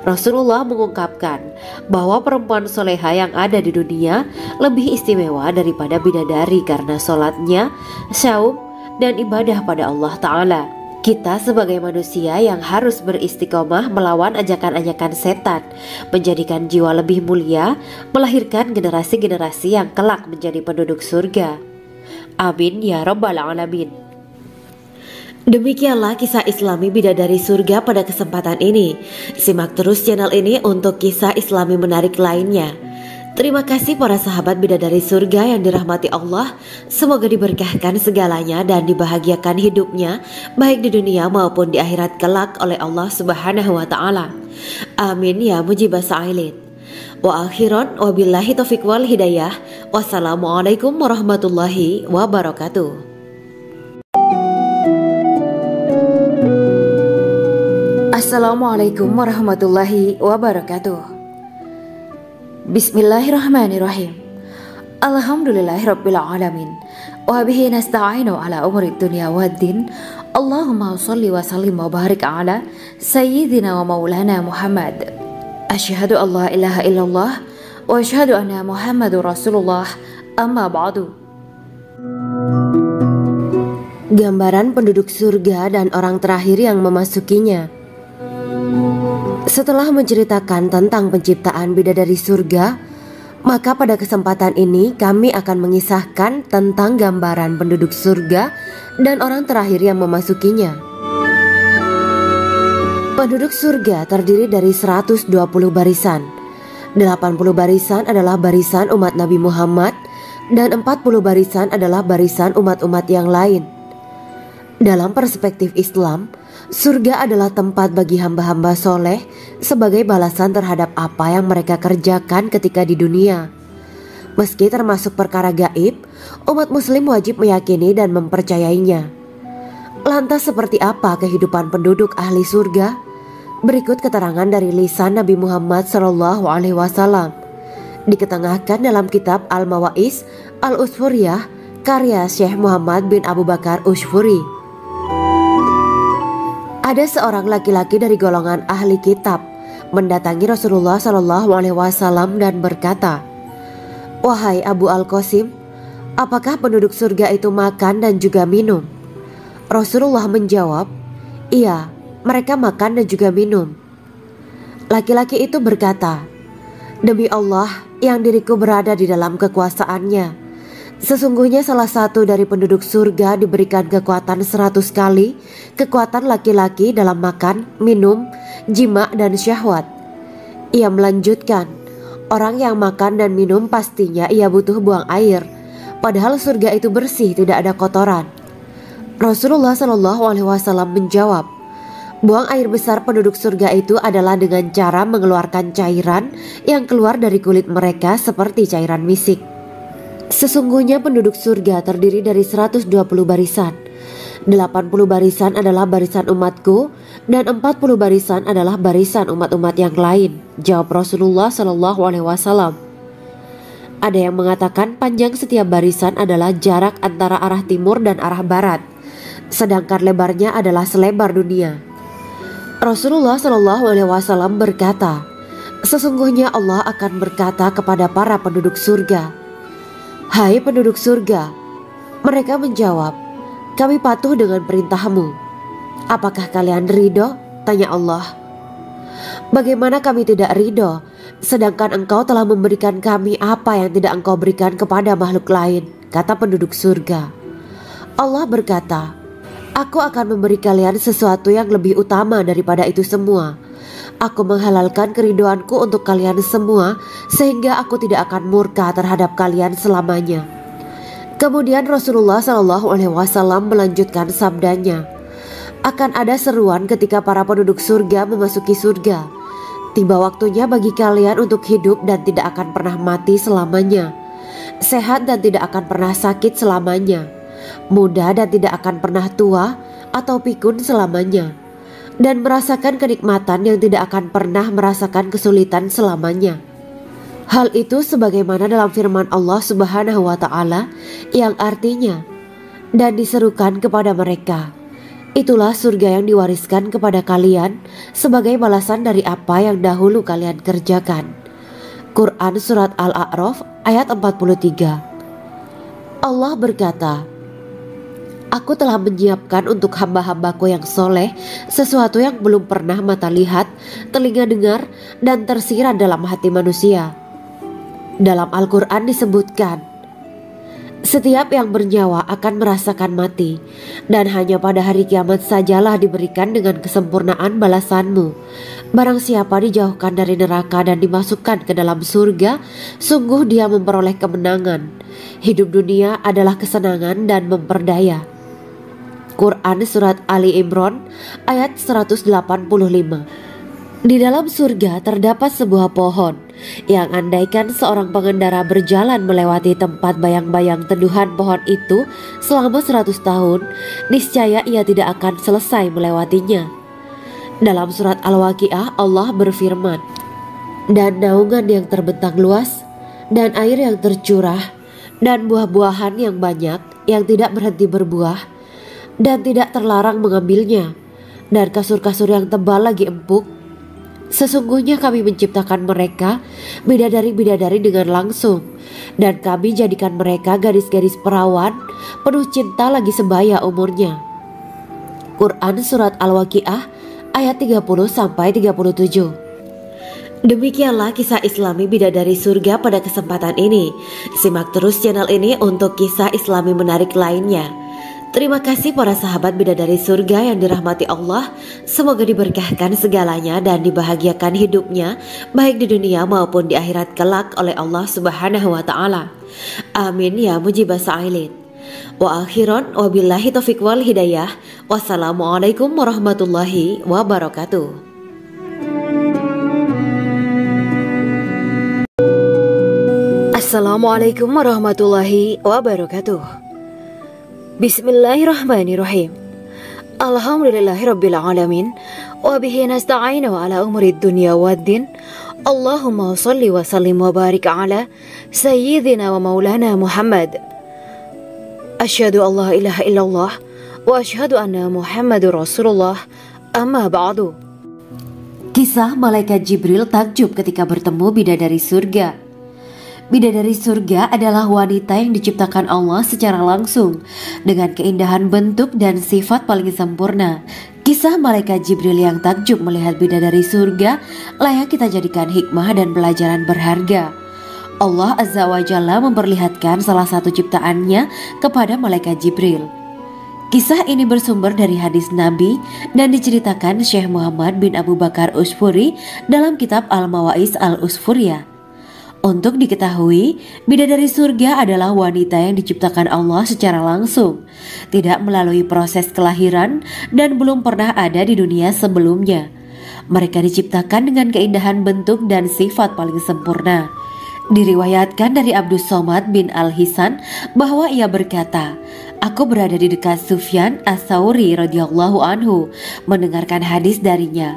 Speaker 3: Rasulullah mengungkapkan bahwa perempuan soleha yang ada di dunia lebih istimewa daripada bidadari karena sholatnya, syaum, dan ibadah pada Allah Ta'ala. Kita sebagai manusia yang harus beristiqomah melawan ajakan-ajakan setan, menjadikan jiwa lebih mulia, melahirkan generasi-generasi yang kelak menjadi penduduk surga. Amin ya Rabbal Alamin. Demikianlah kisah Islami bidadari surga pada kesempatan ini. Simak terus channel ini untuk kisah Islami menarik lainnya. Terima kasih para sahabat bidadari surga yang dirahmati Allah. Semoga diberkahkan segalanya dan dibahagiakan hidupnya baik di dunia maupun di akhirat kelak oleh Allah Subhanahu wa Ta'ala. Amin ya mujibah sa'ilin. Wa akhiran wabillahi taufiq wal hidayah. Wassalamualaikum warahmatullahi wabarakatuh.
Speaker 1: Assalamualaikum warahmatullahi wabarakatuh. Bismillahirrahmanirrahim. Alhamdulillahirabbil alamin. Wa bihi nasta'inu ala umuri dunya waddin. Allahumma shalli wa sallim wa barik ala sayyidina wa maulana Muhammad. Asyhadu an la ilaha illallah wa asyhadu anna Muhammadur Rasulullah. Amma ba'du.
Speaker 3: Gambaran penduduk surga dan orang terakhir yang memasukinya. Setelah menceritakan tentang penciptaan bidadari surga, maka pada kesempatan ini kami akan mengisahkan tentang gambaran penduduk surga dan orang terakhir yang memasukinya. Penduduk surga terdiri dari 120 barisan. 80 barisan adalah barisan umat Nabi Muhammad dan 40 barisan adalah barisan umat-umat yang lain. Dalam perspektif Islam, surga adalah tempat bagi hamba-hamba soleh sebagai balasan terhadap apa yang mereka kerjakan ketika di dunia. Meski termasuk perkara gaib, umat muslim wajib meyakini dan mempercayainya. Lantas seperti apa kehidupan penduduk ahli surga? Berikut keterangan dari lisan Nabi Muhammad SAW, diketengahkan dalam kitab Al-Mawaiz Al-Usfuriyah karya Syekh Muhammad bin Abu Bakar Usfuri. Ada seorang laki-laki dari golongan ahli kitab mendatangi Rasulullah SAW dan berkata, "Wahai Abu Al-Qasim, apakah penduduk surga itu makan dan juga minum?" Rasulullah menjawab, "Iya, mereka makan dan juga minum." Laki-laki itu berkata, "Demi Allah yang diriku berada di dalam kekuasaannya, sesungguhnya salah satu dari penduduk surga diberikan kekuatan 100 kali kekuatan laki-laki dalam makan, minum, jima, dan syahwat." Ia melanjutkan, "Orang yang makan dan minum pastinya ia butuh buang air, padahal surga itu bersih, tidak ada kotoran." Rasulullah SAW menjawab, "Buang air besar penduduk surga itu adalah dengan cara mengeluarkan cairan yang keluar dari kulit mereka seperti cairan misik." Sesungguhnya penduduk surga terdiri dari 120 barisan. 80 barisan adalah barisan umatku dan 40 barisan adalah barisan umat-umat yang lain, jawab Rasulullah SAW. Ada yang mengatakan panjang setiap barisan adalah jarak antara arah timur dan arah barat, sedangkan lebarnya adalah selebar dunia. Rasulullah SAW berkata, "Sesungguhnya Allah akan berkata kepada para penduduk surga, 'Hai penduduk surga,' mereka menjawab, 'Kami patuh dengan perintahmu.' 'Apakah kalian ridho?' tanya Allah. 'Bagaimana kami tidak ridho, sedangkan engkau telah memberikan kami apa yang tidak engkau berikan kepada makhluk lain,' kata penduduk surga. Allah berkata, 'Aku akan memberi kalian sesuatu yang lebih utama daripada itu semua. Aku menghalalkan keridoanku untuk kalian semua sehingga aku tidak akan murka terhadap kalian selamanya.'" Kemudian Rasulullah SAW melanjutkan sabdanya, "Akan ada seruan ketika para penduduk surga memasuki surga. Tiba waktunya bagi kalian untuk hidup dan tidak akan pernah mati selamanya, sehat dan tidak akan pernah sakit selamanya, muda dan tidak akan pernah tua atau pikun selamanya, dan merasakan kenikmatan yang tidak akan pernah merasakan kesulitan selamanya." Hal itu sebagaimana dalam firman Allah Subhanahu wa Ta'ala yang artinya, "Dan diserukan kepada mereka, itulah surga yang diwariskan kepada kalian sebagai balasan dari apa yang dahulu kalian kerjakan." Quran Surat Al-A'raf ayat 43. Allah berkata, "Aku telah menyiapkan untuk hamba-hambaku yang soleh sesuatu yang belum pernah mata lihat, telinga dengar, dan tersirat dalam hati manusia." Dalam Al-Quran disebutkan, "Setiap yang bernyawa akan merasakan mati, dan hanya pada hari kiamat sajalah diberikan dengan kesempurnaan balasanmu. Barang siapa dijauhkan dari neraka dan dimasukkan ke dalam surga, sungguh dia memperoleh kemenangan. Hidup dunia adalah kesenangan dan memperdaya." Quran Surat Ali Imran ayat 185. Di dalam surga terdapat sebuah pohon yang andaikan seorang pengendara berjalan melewati tempat bayang-bayang teduhan pohon itu selama 100 tahun, niscaya ia tidak akan selesai melewatinya. Dalam surat Al-Waqiah Allah berfirman, "Dan naungan yang terbentang luas, dan air yang tercurah, dan buah-buahan yang banyak yang tidak berhenti berbuah, dan tidak terlarang mengambilnya, dan kasur-kasur yang tebal lagi empuk. Sesungguhnya kami menciptakan mereka bidadari-bidadari dengan langsung, dan kami jadikan mereka gadis-gadis perawan penuh cinta lagi sebaya umurnya. Quran Surat Al-Waqiah ayat 30-37. Demikianlah kisah Islami bidadari surga pada kesempatan ini. Simak terus channel ini untuk kisah Islami menarik lainnya. Terima kasih para sahabat bidadari surga yang dirahmati Allah. Semoga diberkahkan segalanya dan dibahagiakan hidupnya baik di dunia maupun di akhirat kelak oleh Allah Subhanahu wa taala. Amin ya mujibah sa'ilin. Wa akhiran wabillahi taufiq wal hidayah. Wassalamualaikum warahmatullahi wabarakatuh.
Speaker 1: Assalamualaikum warahmatullahi wabarakatuh. Bismillahirrahmanirrahim. Alhamdulillahirabbil alamin wa bihi nasta'inu ala umuri dunya waddin. Allahumma shalli wa sallim wa barik ala sayyidina wa maulana Muhammad. Asyhadu an la ilaha illallah wa asyhadu anna Muhammadur Rasulullah. Amma ba'du.
Speaker 2: Kisah malaikat Jibril takjub ketika bertemu bidadari surga. Bidadari surga adalah wanita yang diciptakan Allah secara langsung dengan keindahan bentuk dan sifat paling sempurna. Kisah malaikat Jibril yang takjub melihat bidadari surga layak kita jadikan hikmah dan pelajaran berharga. Allah Azza wa Jalla memperlihatkan salah satu ciptaannya kepada malaikat Jibril. Kisah ini bersumber dari hadis Nabi dan diceritakan Syekh Muhammad bin Abu Bakar Usfuri dalam kitab Al-Mawaiz Al-Usfuriyah. Untuk diketahui, bidadari surga adalah wanita yang diciptakan Allah secara langsung, tidak melalui proses kelahiran dan belum pernah ada di dunia sebelumnya. Mereka diciptakan dengan keindahan bentuk dan sifat paling sempurna. Diriwayatkan dari Abdus Somad bin Al-Hisan bahwa ia berkata, "Aku berada di dekat Sufyan Ats-Tsauri radhiyallahu anhu mendengarkan hadis darinya.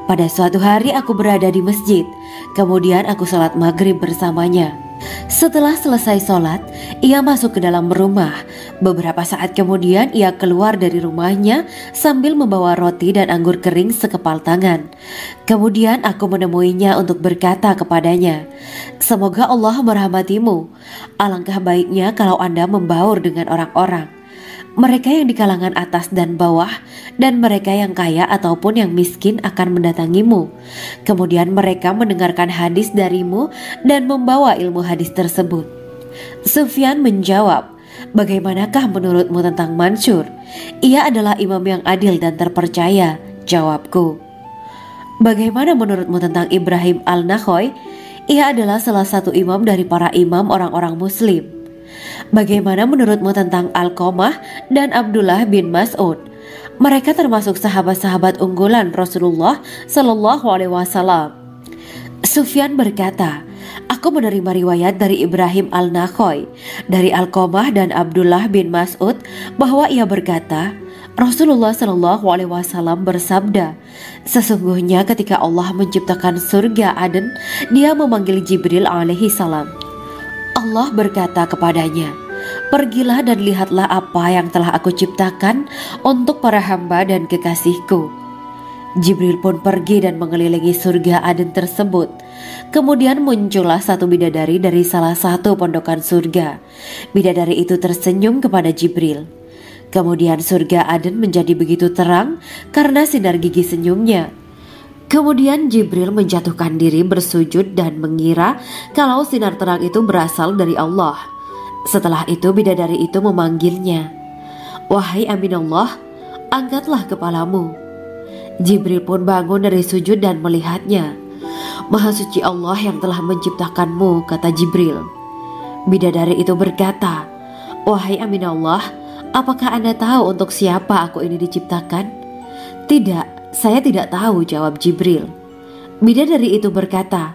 Speaker 2: Pada suatu hari aku berada di masjid, kemudian aku sholat maghrib bersamanya. Setelah selesai sholat, ia masuk ke dalam rumah. Beberapa saat kemudian ia keluar dari rumahnya sambil membawa roti dan anggur kering sekepal tangan. Kemudian aku menemuinya untuk berkata kepadanya, 'Semoga Allah merahmatimu. Alangkah baiknya kalau Anda membaur dengan orang-orang. Mereka yang di kalangan atas dan bawah, dan mereka yang kaya ataupun yang miskin akan mendatangimu. Kemudian mereka mendengarkan hadis darimu dan membawa ilmu hadis tersebut.' Sufyan menjawab, 'Bagaimanakah menurutmu tentang Mansur? Ia adalah imam yang adil dan terpercaya.' Jawabku. 'Bagaimana menurutmu tentang Ibrahim Al-Nakhoy? Ia adalah salah satu imam dari para imam orang-orang muslim.' 'Bagaimana menurutmu tentang Alqamah dan Abdullah bin Mas'ud? Mereka termasuk sahabat-sahabat unggulan Rasulullah Sallallahu Alaihi Wasallam.' Sufyan berkata, 'Aku menerima riwayat dari Ibrahim Al-Nakhoy, dari Alqamah dan Abdullah bin Mas'ud bahwa ia berkata, Rasulullah Sallallahu Alaihi Wasallam bersabda, sesungguhnya ketika Allah menciptakan surga Aden, Dia memanggil Jibril alaihi salam. Allah berkata kepadanya, pergilah dan lihatlah apa yang telah aku ciptakan untuk para hamba dan kekasihku. Jibril pun pergi dan mengelilingi surga Aden tersebut. Kemudian muncullah satu bidadari dari salah satu pondokan surga. Bidadari itu tersenyum kepada Jibril. Kemudian surga Aden menjadi begitu terang karena sinar gigi senyumnya. Kemudian Jibril menjatuhkan diri bersujud dan mengira kalau sinar terang itu berasal dari Allah. Setelah itu bidadari itu memanggilnya, wahai Aminullah, angkatlah kepalamu. Jibril pun bangun dari sujud dan melihatnya. Maha suci Allah yang telah menciptakanmu, kata Jibril. Bidadari itu berkata, wahai Aminullah, apakah Anda tahu untuk siapa aku ini diciptakan? Tidak. Saya tidak tahu, jawab Jibril. Bidadari itu berkata,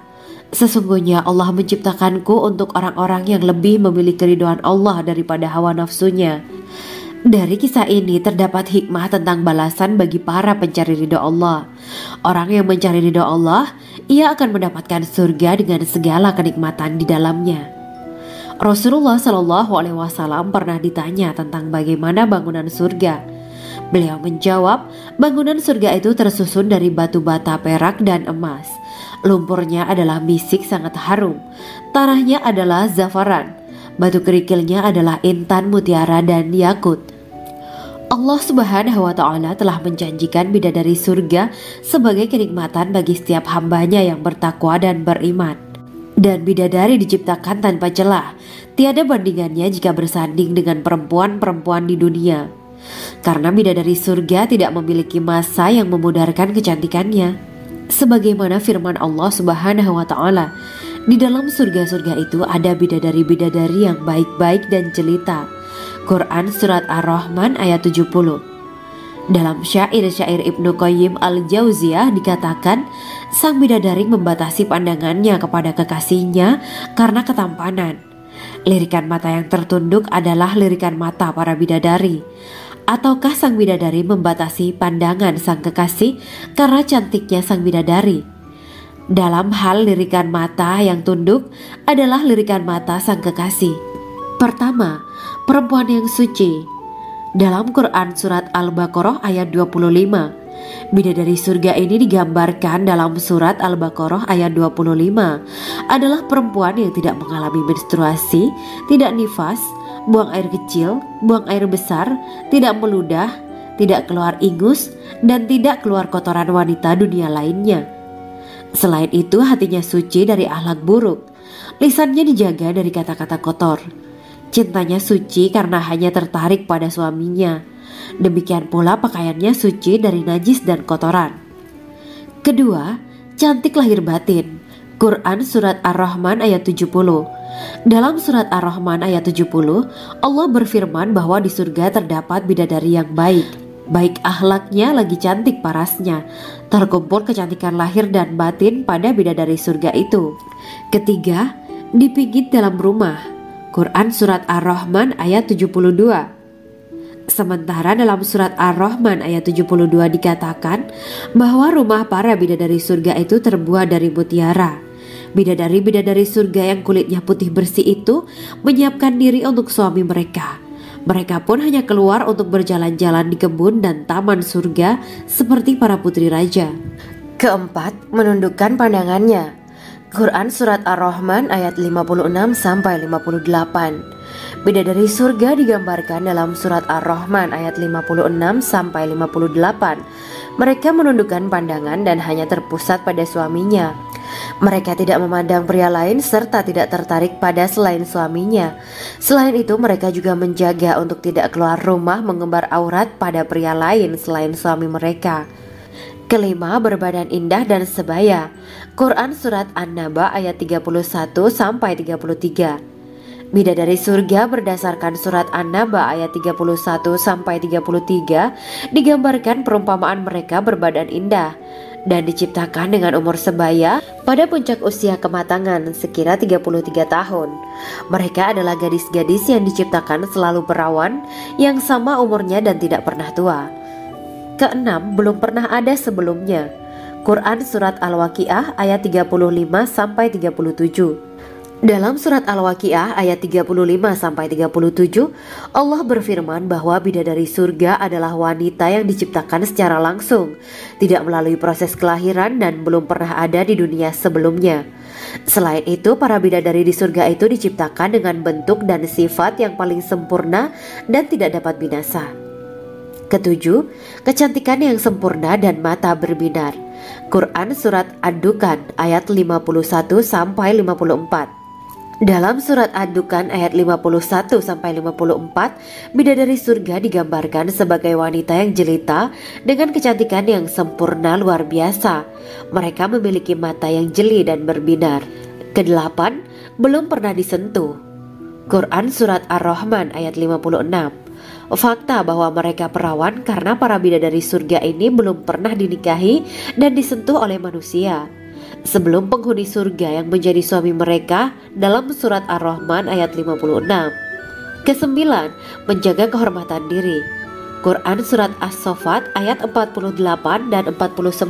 Speaker 2: sesungguhnya Allah menciptakanku untuk orang-orang yang lebih memilih keridhaan Allah daripada hawa nafsunya. Dari kisah ini terdapat hikmah tentang balasan bagi para pencari ridha Allah. Orang yang mencari ridha Allah, ia akan mendapatkan surga dengan segala kenikmatan di dalamnya. Rasulullah Shallallahu Alaihi Wasallam pernah ditanya tentang bagaimana bangunan surga. Beliau menjawab, bangunan surga itu tersusun dari batu bata, perak, dan emas. Lumpurnya adalah misik sangat harum, tanahnya adalah zafaran, batu kerikilnya adalah intan, mutiara, dan yakut. Allah Subhanahu wa Ta'ala telah menjanjikan bidadari surga sebagai kenikmatan bagi setiap hambanya yang bertakwa dan beriman. Dan bidadari diciptakan tanpa celah, tiada bandingannya jika bersanding dengan perempuan-perempuan di dunia. Karena bidadari surga tidak memiliki masa yang memudarkan kecantikannya. Sebagaimana firman Allah Subhanahu wa Ta'ala, di dalam surga-surga itu ada bidadari-bidadari yang baik-baik dan jelita. Quran Surat Ar-Rahman ayat 70. Dalam syair-syair Ibnu Qayyim Al-Jauziyah dikatakan, sang bidadari membatasi pandangannya kepada kekasihnya karena ketampanan. Lirikan mata yang tertunduk adalah lirikan mata para bidadari. Ataukah sang bidadari membatasi pandangan sang kekasih karena cantiknya sang bidadari? Dalam hal lirikan mata yang tunduk adalah lirikan mata sang kekasih. Pertama, perempuan yang suci. Dalam Quran Surat Al-Baqarah ayat 25, bidadari surga ini digambarkan dalam Surat Al-Baqarah ayat 25 adalah perempuan yang tidak mengalami menstruasi, tidak nifas, buang air kecil, buang air besar, tidak meludah, tidak keluar ingus, dan tidak keluar kotoran wanita dunia lainnya. Selain itu, hatinya suci dari akhlak buruk, lisannya dijaga dari kata-kata kotor. Cintanya suci karena hanya tertarik pada suaminya. Demikian pula pakaiannya suci dari najis dan kotoran. Kedua, cantik lahir batin. Quran Surat Ar-Rahman ayat 70. Dalam Surat Ar-Rahman ayat 70, Allah berfirman bahwa di surga terdapat bidadari yang baik. Baik akhlaknya lagi cantik parasnya. Terkumpul kecantikan lahir dan batin pada bidadari surga itu. Ketiga, dipijit dalam rumah. Quran Surat Ar-Rahman ayat 72. Sementara dalam Surat Ar-Rahman ayat 72 dikatakan bahwa rumah para bidadari surga itu terbuat dari mutiara. Bidadari-bidadari surga yang kulitnya putih bersih itu menyiapkan diri untuk suami mereka. Mereka pun hanya keluar untuk berjalan-jalan di kebun dan taman surga seperti para putri raja.
Speaker 3: Keempat, menundukkan pandangannya. Quran Surat Ar-Rahman ayat 56-58. Bidadari surga digambarkan dalam Surat Ar-Rahman ayat 56-58. Mereka menundukkan pandangan dan hanya terpusat pada suaminya. Mereka tidak memandang pria lain serta tidak tertarik pada selain suaminya. Selain itu, mereka juga menjaga untuk tidak keluar rumah mengembar aurat pada pria lain selain suami mereka. Kelima, berbadan indah dan sebaya. Quran Surat An-Naba ayat 31-33. Bidadari surga berdasarkan Surat An-Naba ayat 31-33 digambarkan perumpamaan mereka berbadan indah dan diciptakan dengan umur sebaya pada puncak usia kematangan sekira 33 tahun. Mereka adalah gadis-gadis yang diciptakan selalu perawan yang sama umurnya dan tidak pernah tua. Keenam, belum pernah ada sebelumnya. Quran Surat Al-Waqiah ayat 35-37. Dalam Surat Al-Waqiah ayat 35-37, Allah berfirman bahwa bidadari surga adalah wanita yang diciptakan secara langsung, tidak melalui proses kelahiran dan belum pernah ada di dunia sebelumnya. Selain itu, para bidadari di surga itu diciptakan dengan bentuk dan sifat yang paling sempurna dan tidak dapat binasa. Ketujuh, kecantikan yang sempurna dan mata berbinar. Quran Surat Ad-Dukan ayat 51-54. Dalam Surat Ad-Dukan ayat 51-54, bidadari surga digambarkan sebagai wanita yang jelita dengan kecantikan yang sempurna luar biasa. Mereka memiliki mata yang jeli dan berbinar. Kedelapan, belum pernah disentuh. Quran Surat Ar-Rahman ayat 56. Fakta bahwa mereka perawan karena para bidadari surga ini belum pernah dinikahi dan disentuh oleh manusia sebelum penghuni surga yang menjadi suami mereka dalam Surat Ar-Rahman ayat 56. Kesembilan, menjaga kehormatan diri. Quran Surat As-Saffat ayat 48 dan 49.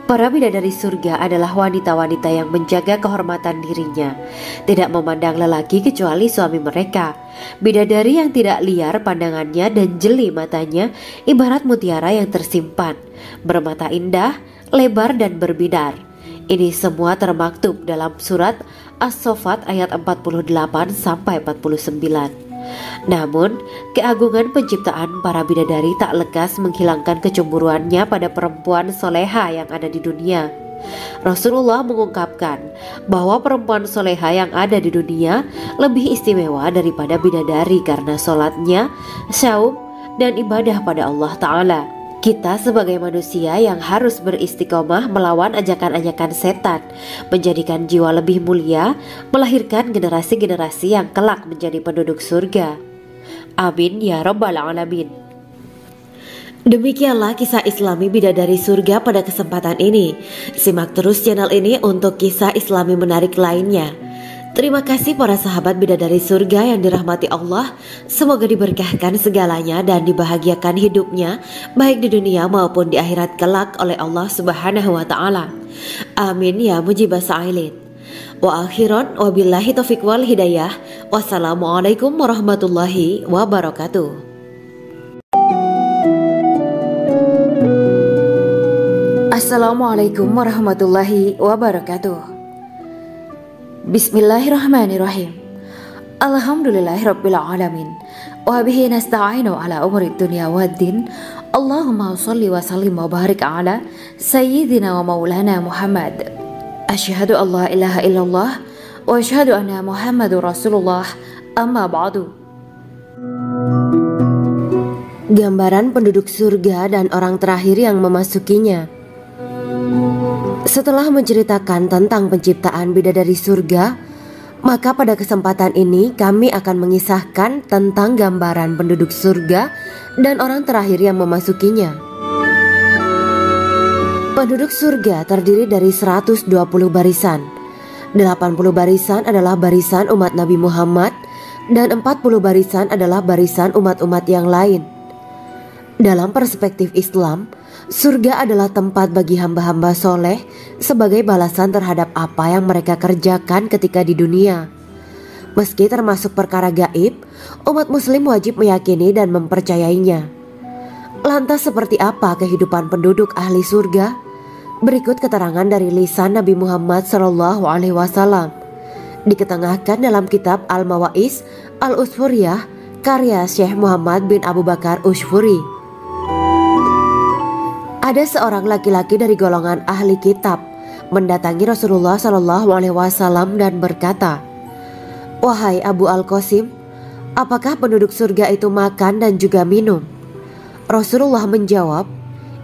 Speaker 3: Para bidadari surga adalah wanita-wanita yang menjaga kehormatan dirinya, tidak memandang lelaki kecuali suami mereka. Bidadari yang tidak liar pandangannya dan jeli matanya, ibarat mutiara yang tersimpan, bermata indah, lebar dan berbinar. Ini semua termaktub dalam surat As-Saffat ayat 48 sampai 49. Namun, keagungan penciptaan para bidadari tak lekas menghilangkan kecemburuannya pada perempuan soleha yang ada di dunia. Rasulullah mengungkapkan bahwa perempuan soleha yang ada di dunia lebih istimewa daripada bidadari karena sholatnya, syaum, dan ibadah pada Allah Ta'ala. Kita sebagai manusia yang harus beristiqomah melawan ajakan-ajakan setan, menjadikan jiwa lebih mulia, melahirkan generasi-generasi yang kelak menjadi penduduk surga. Amin ya rabbal alamin. Demikianlah kisah Islami bidadari surga pada kesempatan ini. Simak terus channel ini untuk kisah Islami menarik lainnya. Terima kasih para sahabat bidadari surga yang dirahmati Allah. Semoga diberkahkan segalanya dan dibahagiakan hidupnya, baik di dunia maupun di akhirat kelak oleh Allah Subhanahu wa Ta'ala. Amin ya mujibah sa'ilin. Wa akhiran wabillahi taufiq wal hidayah. Wassalamualaikum warahmatullahi wabarakatuh.
Speaker 1: Assalamualaikum warahmatullahi wabarakatuh. Bismillahirrahmanirrahim. Alhamdulillahirabbil alamin. Wa bihi nasta'inu ala umuri dunya waddin. Allahumma shalli wa sallim wa barik ala sayyidina wa maulana Muhammad. Asyhadu an la ilaha illallah wa asyhadu anna Muhammadur Rasulullah. Amma ba'du.
Speaker 3: Gambaran penduduk surga dan orang terakhir yang memasukinya. Setelah menceritakan tentang penciptaan bidadari surga, maka pada kesempatan ini kami akan mengisahkan tentang gambaran penduduk surga dan orang terakhir yang memasukinya. Penduduk surga terdiri dari 120 barisan. 80 barisan adalah barisan umat Nabi Muhammad dan 40 barisan adalah barisan umat-umat yang lain. Dalam perspektif Islam, surga adalah tempat bagi hamba-hamba soleh sebagai balasan terhadap apa yang mereka kerjakan ketika di dunia. Meski termasuk perkara gaib, umat muslim wajib meyakini dan mempercayainya. Lantas seperti apa kehidupan penduduk ahli surga? Berikut keterangan dari lisan Nabi Muhammad SAW, diketengahkan dalam kitab Al-Mawa'is Al-Usfuriyah karya Syekh Muhammad bin Abu Bakar Ushfuri. Ada seorang laki-laki dari golongan ahli kitab mendatangi Rasulullah SAW dan berkata, "Wahai Abu Al-Qasim, apakah penduduk surga itu makan dan juga minum?" Rasulullah menjawab,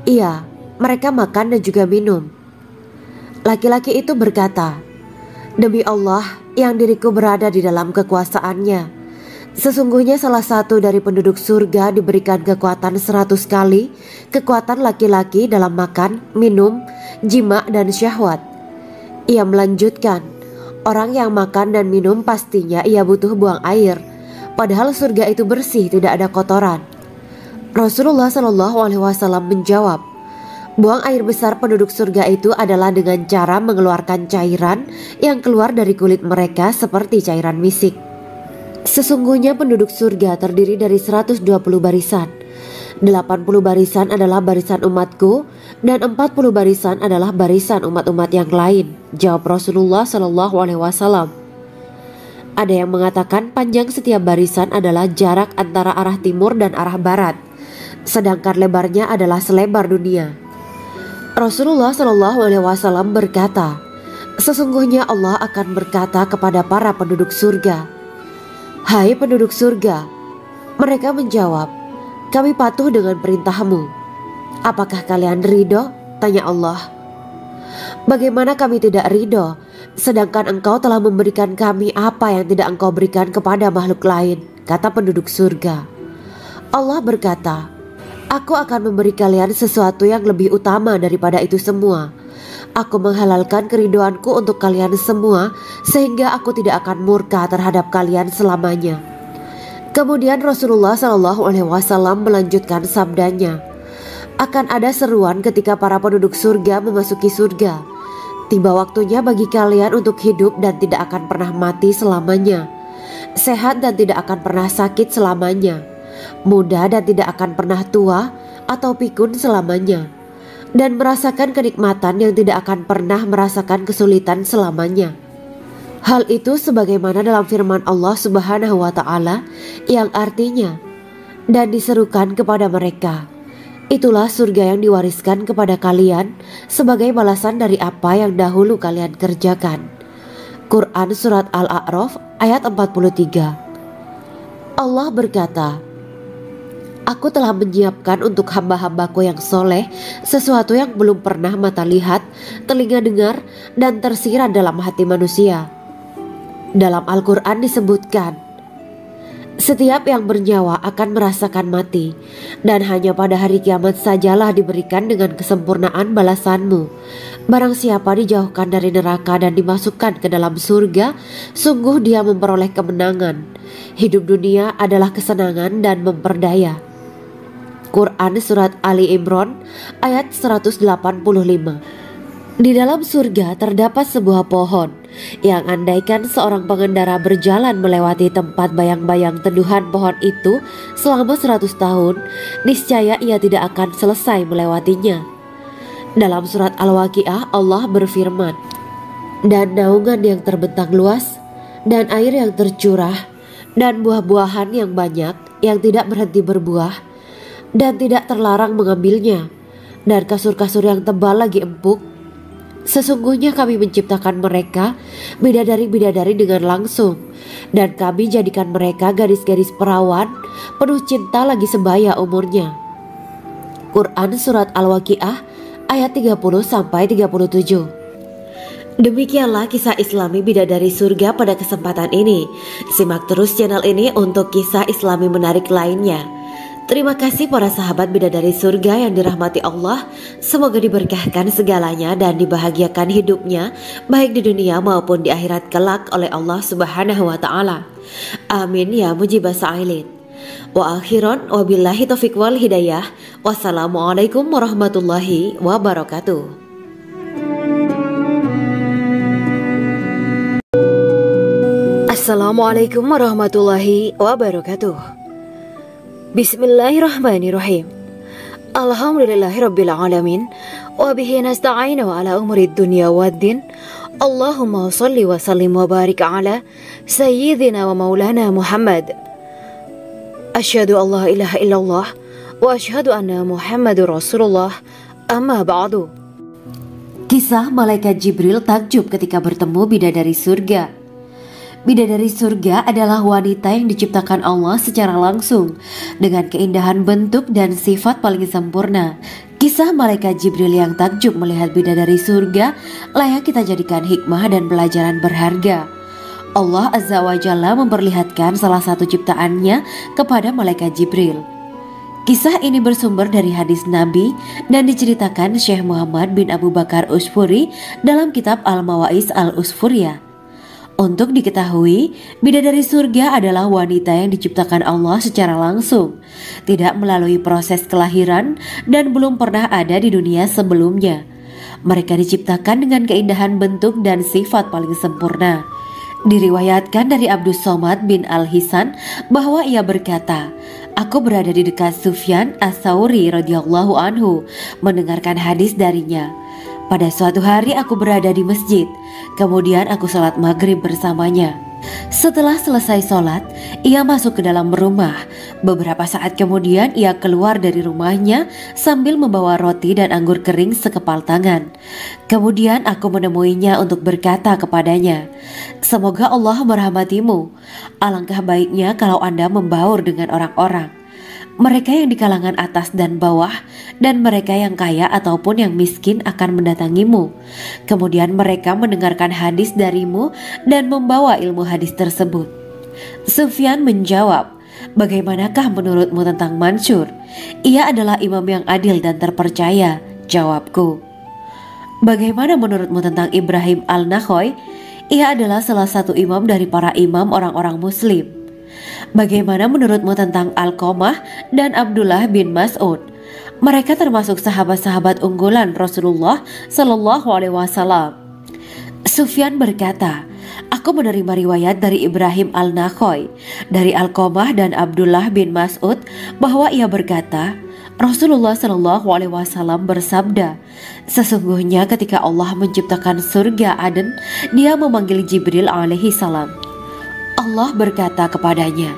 Speaker 3: "Iya, mereka makan dan juga minum." Laki-laki itu berkata, "Demi Allah yang diriku berada di dalam kekuasaannya, sesungguhnya salah satu dari penduduk surga diberikan kekuatan 100 kali kekuatan laki-laki dalam makan, minum, jima, dan syahwat." Ia melanjutkan, "Orang yang makan dan minum pastinya ia butuh buang air, padahal surga itu bersih, tidak ada kotoran." Rasulullah SAW menjawab, "Buang air besar penduduk surga itu adalah dengan cara mengeluarkan cairan yang keluar dari kulit mereka seperti cairan misik." Sesungguhnya penduduk surga terdiri dari 120 barisan. 80 barisan adalah barisan umatku dan 40 barisan adalah barisan umat-umat yang lain, jawab Rasulullah SAW. Ada yang mengatakan panjang setiap barisan adalah jarak antara arah timur dan arah barat, sedangkan lebarnya adalah selebar dunia. Rasulullah SAW berkata, "Sesungguhnya Allah akan berkata kepada para penduduk surga, 'Hai penduduk surga,' mereka menjawab, 'Kami patuh dengan perintahmu.' 'Apakah kalian ridho?' tanya Allah. 'Bagaimana kami tidak ridho, sedangkan engkau telah memberikan kami apa yang tidak engkau berikan kepada makhluk lain,' kata penduduk surga. Allah berkata, 'Aku akan memberi kalian sesuatu yang lebih utama daripada itu semua. Aku menghalalkan keridoanku untuk kalian semua, sehingga aku tidak akan murka terhadap kalian selamanya.'" Kemudian Rasulullah SAW melanjutkan sabdanya, Akan ada seruan ketika para penduduk surga memasuki surga. Tiba waktunya bagi kalian untuk hidup dan tidak akan pernah mati selamanya, sehat dan tidak akan pernah sakit selamanya, muda dan tidak akan pernah tua atau pikun selamanya, dan merasakan kenikmatan yang tidak akan pernah merasakan kesulitan selamanya. Hal itu sebagaimana dalam firman Allah Subhanahu wa Ta'ala yang artinya, dan diserukan kepada mereka, itulah surga yang diwariskan kepada kalian sebagai balasan dari apa yang dahulu kalian kerjakan. Quran Surat Al-A'raf ayat 43. Allah berkata, Aku telah menyiapkan untuk hamba-hambaku yang soleh sesuatu yang belum pernah mata lihat, telinga dengar, dan tersirat dalam hati manusia. Dalam Al-Quran disebutkan, setiap yang bernyawa akan merasakan mati, dan hanya pada hari kiamat sajalah diberikan dengan kesempurnaan balasanmu. Barang siapa dijauhkan dari neraka dan dimasukkan ke dalam surga, sungguh dia memperoleh kemenangan. Hidup dunia adalah kesenangan dan memperdaya. Quran Surat Ali Imran ayat 185. Di dalam surga terdapat sebuah pohon yang andaikan seorang pengendara berjalan melewati tempat bayang-bayang teduhan pohon itu selama 100 tahun, niscaya ia tidak akan selesai melewatinya. Dalam surat Al-Waqiah Allah berfirman, dan naungan yang terbentang luas, dan air yang tercurah, dan buah-buahan yang banyak yang tidak berhenti berbuah, dan tidak terlarang mengambilnya, dan kasur-kasur yang tebal lagi empuk. Sesungguhnya kami menciptakan mereka bidadari-bidadari dengan langsung, dan kami jadikan mereka gadis-gadis perawan penuh cinta lagi sebaya umurnya. Quran Surat Al-Waqiah ayat 30-37. Demikianlah kisah Islami bidadari surga pada kesempatan ini. Simak terus channel ini untuk kisah Islami menarik lainnya. Terima kasih para sahabat bidadari surga yang dirahmati Allah. Semoga diberkahkan segalanya dan dibahagiakan hidupnya baik di dunia maupun di akhirat kelak oleh Allah Subhanahu wa Ta'ala. Amin ya mujibah sa'ilin. Wa akhiran wabillahi taufiq wal hidayah. Wassalamualaikum warahmatullahi wabarakatuh.
Speaker 1: Assalamualaikum warahmatullahi wabarakatuh. Bismillahirrahmanirrahim. Alhamdulillahirabbil alamin wa bihi nasta'inu ala umuri dunya waddin. Allahumma shalli wa sallim wa barik ala sayyidina wa maulana Muhammad. Asyhadu an la ilaha illallah wa asyhadu anna Muhammadur Rasulullah. Amma ba'du.
Speaker 2: Kisah malaikat Jibril takjub ketika bertemu bidadari surga. Bidadari surga adalah wanita yang diciptakan Allah secara langsung dengan keindahan bentuk dan sifat paling sempurna. Kisah malaikat Jibril yang takjub melihat bidadari surga layak kita jadikan hikmah dan pelajaran berharga. Allah Azza wa Jalla memperlihatkan salah satu ciptaannya kepada malaikat Jibril. Kisah ini bersumber dari hadis Nabi dan diceritakan Syekh Muhammad bin Abu Bakar Usfuri dalam kitab Al-Mawaiz Al-Usfuriyah. Untuk diketahui, bidadari surga adalah wanita yang diciptakan Allah secara langsung, tidak melalui proses kelahiran dan belum pernah ada di dunia sebelumnya. Mereka diciptakan dengan keindahan bentuk dan sifat paling sempurna. Diriwayatkan dari Abdus Somad bin Al-Hisan bahwa ia berkata, Aku berada di dekat Sufyan As-Sauri radhiyallahu anhu mendengarkan hadis darinya. Pada suatu hari aku berada di masjid, kemudian aku sholat maghrib bersamanya. Setelah selesai sholat, ia masuk ke dalam rumah. Beberapa saat kemudian ia keluar dari rumahnya sambil membawa roti dan anggur kering sekepal tangan. Kemudian aku menemuinya untuk berkata kepadanya, Semoga Allah merahmatimu. Alangkah baiknya kalau Anda membaur dengan orang-orang. Mereka yang di kalangan atas dan bawah, dan mereka yang kaya ataupun yang miskin akan mendatangimu. Kemudian mereka mendengarkan hadis darimu dan membawa ilmu hadis tersebut. Sufyan menjawab, Bagaimanakah menurutmu tentang Mansur? Ia adalah imam yang adil dan terpercaya. Jawabku. Bagaimana menurutmu tentang Ibrahim Al-Nakhoy? Ia adalah salah satu imam dari para imam orang-orang muslim. Bagaimana menurutmu tentang Alqamah dan Abdullah bin Mas'ud? Mereka termasuk sahabat-sahabat unggulan Rasulullah Shallallahu Alaihi Wasallam. Sufyan berkata, aku menerima riwayat dari Ibrahim al-Nakhoy, dari Alqamah dan Abdullah bin Mas'ud bahwa ia berkata, Rasulullah Shallallahu Alaihi Wasallam bersabda, sesungguhnya ketika Allah menciptakan surga Aden, Dia memanggil Jibril alaihi salam. Allah berkata kepadanya,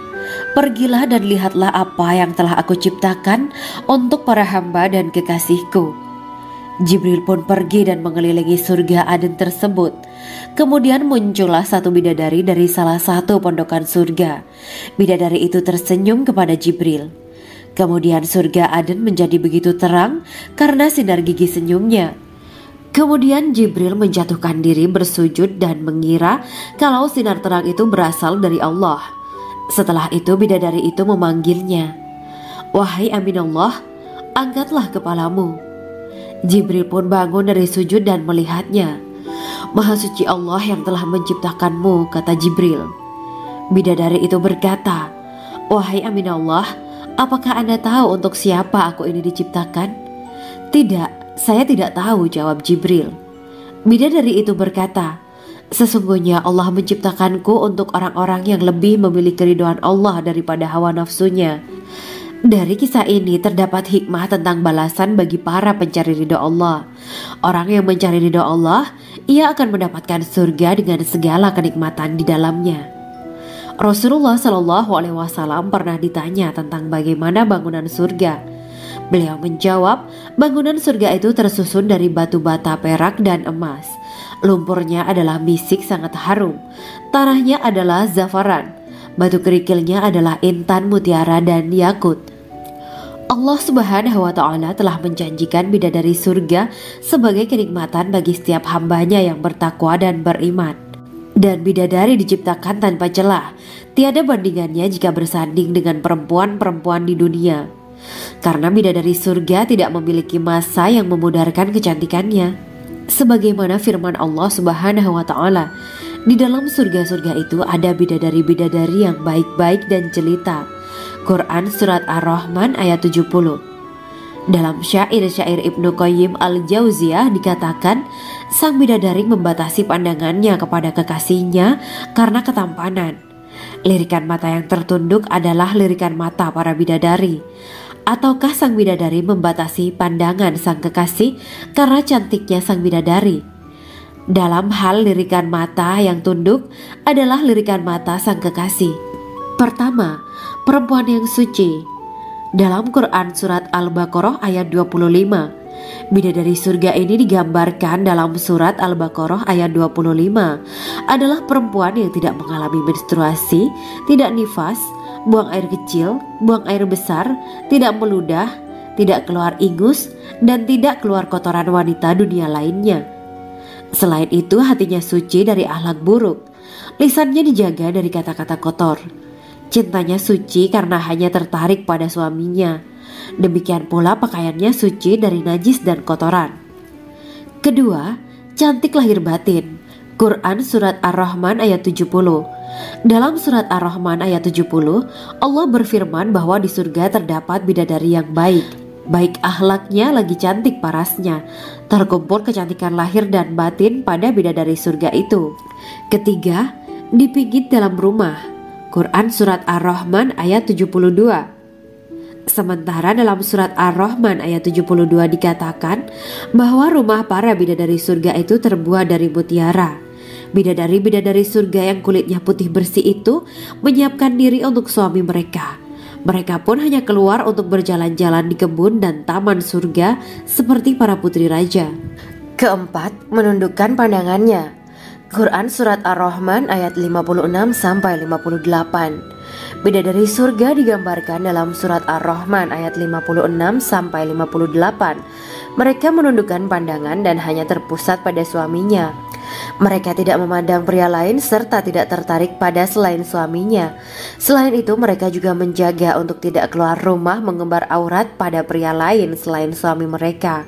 Speaker 2: pergilah dan lihatlah apa yang telah aku ciptakan untuk para hamba dan kekasihku. Jibril pun pergi dan mengelilingi surga Aden tersebut. Kemudian muncullah satu bidadari dari salah satu pondokan surga. Bidadari itu tersenyum kepada Jibril. Kemudian surga Aden menjadi begitu terang karena sinar gigi senyumnya. Kemudian Jibril menjatuhkan diri bersujud dan mengira kalau sinar terang itu berasal dari Allah. Setelah itu bidadari itu memanggilnya, wahai Aminullah, angkatlah kepalamu. Jibril pun bangun dari sujud dan melihatnya. Maha suci Allah yang telah menciptakanmu, kata Jibril. Bidadari itu berkata, wahai Aminullah, apakah Anda tahu untuk siapa aku ini diciptakan? Tidak, saya tidak tahu, jawab Jibril. Bidadari itu berkata, sesungguhnya Allah menciptakanku untuk orang-orang yang lebih memilih keridhaan Allah daripada hawa nafsunya. Dari kisah ini terdapat hikmah tentang balasan bagi para pencari ridho Allah. Orang yang mencari ridho Allah, ia akan mendapatkan surga dengan segala kenikmatan di dalamnya. Rasulullah Shallallahu Alaihi Wasallam pernah ditanya tentang bagaimana bangunan surga. Beliau menjawab, bangunan surga itu tersusun dari batu bata, perak, dan emas. Lumpurnya adalah misik sangat harum, tanahnya adalah zafaran, batu kerikilnya adalah intan, mutiara, dan yakut. Allah Subhanahu wa Ta'ala telah menjanjikan bidadari surga sebagai kenikmatan bagi setiap hambanya yang bertakwa dan beriman. Dan bidadari diciptakan tanpa celah, tiada bandingannya jika bersanding dengan perempuan-perempuan di dunia. Karena bidadari surga tidak memiliki masa yang memudarkan kecantikannya. Sebagaimana firman Allah Subhanahu wa Ta'ala, di dalam surga-surga itu ada bidadari-bidadari yang baik-baik dan jelita. Quran Surat Ar-Rahman ayat 70. Dalam syair-syair Ibnu Qayyim al-Jauziyah dikatakan, sang bidadari membatasi pandangannya kepada kekasihnya karena ketampanan. Lirikan mata yang tertunduk adalah lirikan mata para bidadari. Ataukah sang bidadari membatasi pandangan sang kekasih karena cantiknya sang bidadari? Dalam hal lirikan mata yang tunduk adalah lirikan mata sang kekasih. Pertama, perempuan yang suci. Dalam Quran Surat Al-Baqarah ayat 25, bidadari surga ini digambarkan dalam Surat Al-Baqarah ayat 25 adalah perempuan yang tidak mengalami menstruasi, tidak nifas, buang air kecil, buang air besar, tidak meludah, tidak keluar ingus, dan tidak keluar kotoran wanita dunia lainnya. Selain itu, hatinya suci dari akhlak buruk, lisannya dijaga dari kata-kata kotor. Cintanya suci karena hanya tertarik pada suaminya. Demikian pula pakaiannya suci dari najis dan kotoran. Kedua, cantik lahir batin. Quran Surat Ar-Rahman ayat 70. Dalam Surat Ar-Rahman ayat 70, Allah berfirman bahwa di surga terdapat bidadari yang baik. Baik akhlaknya lagi cantik parasnya. Terkumpul kecantikan lahir dan batin pada bidadari surga itu. Ketiga, dipijit dalam rumah. Quran Surat Ar-Rahman ayat 72. Sementara dalam Surat Ar-Rahman ayat 72 dikatakan bahwa rumah para bidadari surga itu terbuat dari mutiara. Bidadari-bidadari surga yang kulitnya putih bersih itu menyiapkan diri untuk suami mereka. Mereka pun hanya keluar untuk berjalan-jalan di kebun dan taman surga seperti para putri raja. Keempat, menundukkan pandangannya. Quran Surat Ar-Rahman ayat 56-58. Bidadari surga digambarkan dalam Surat Ar-Rahman ayat 56-58. Mereka menundukkan pandangan dan hanya terpusat pada suaminya. Mereka tidak memandang pria lain serta tidak tertarik pada selain suaminya. Selain itu, mereka juga menjaga untuk tidak keluar rumah mengembar aurat pada pria lain selain suami mereka.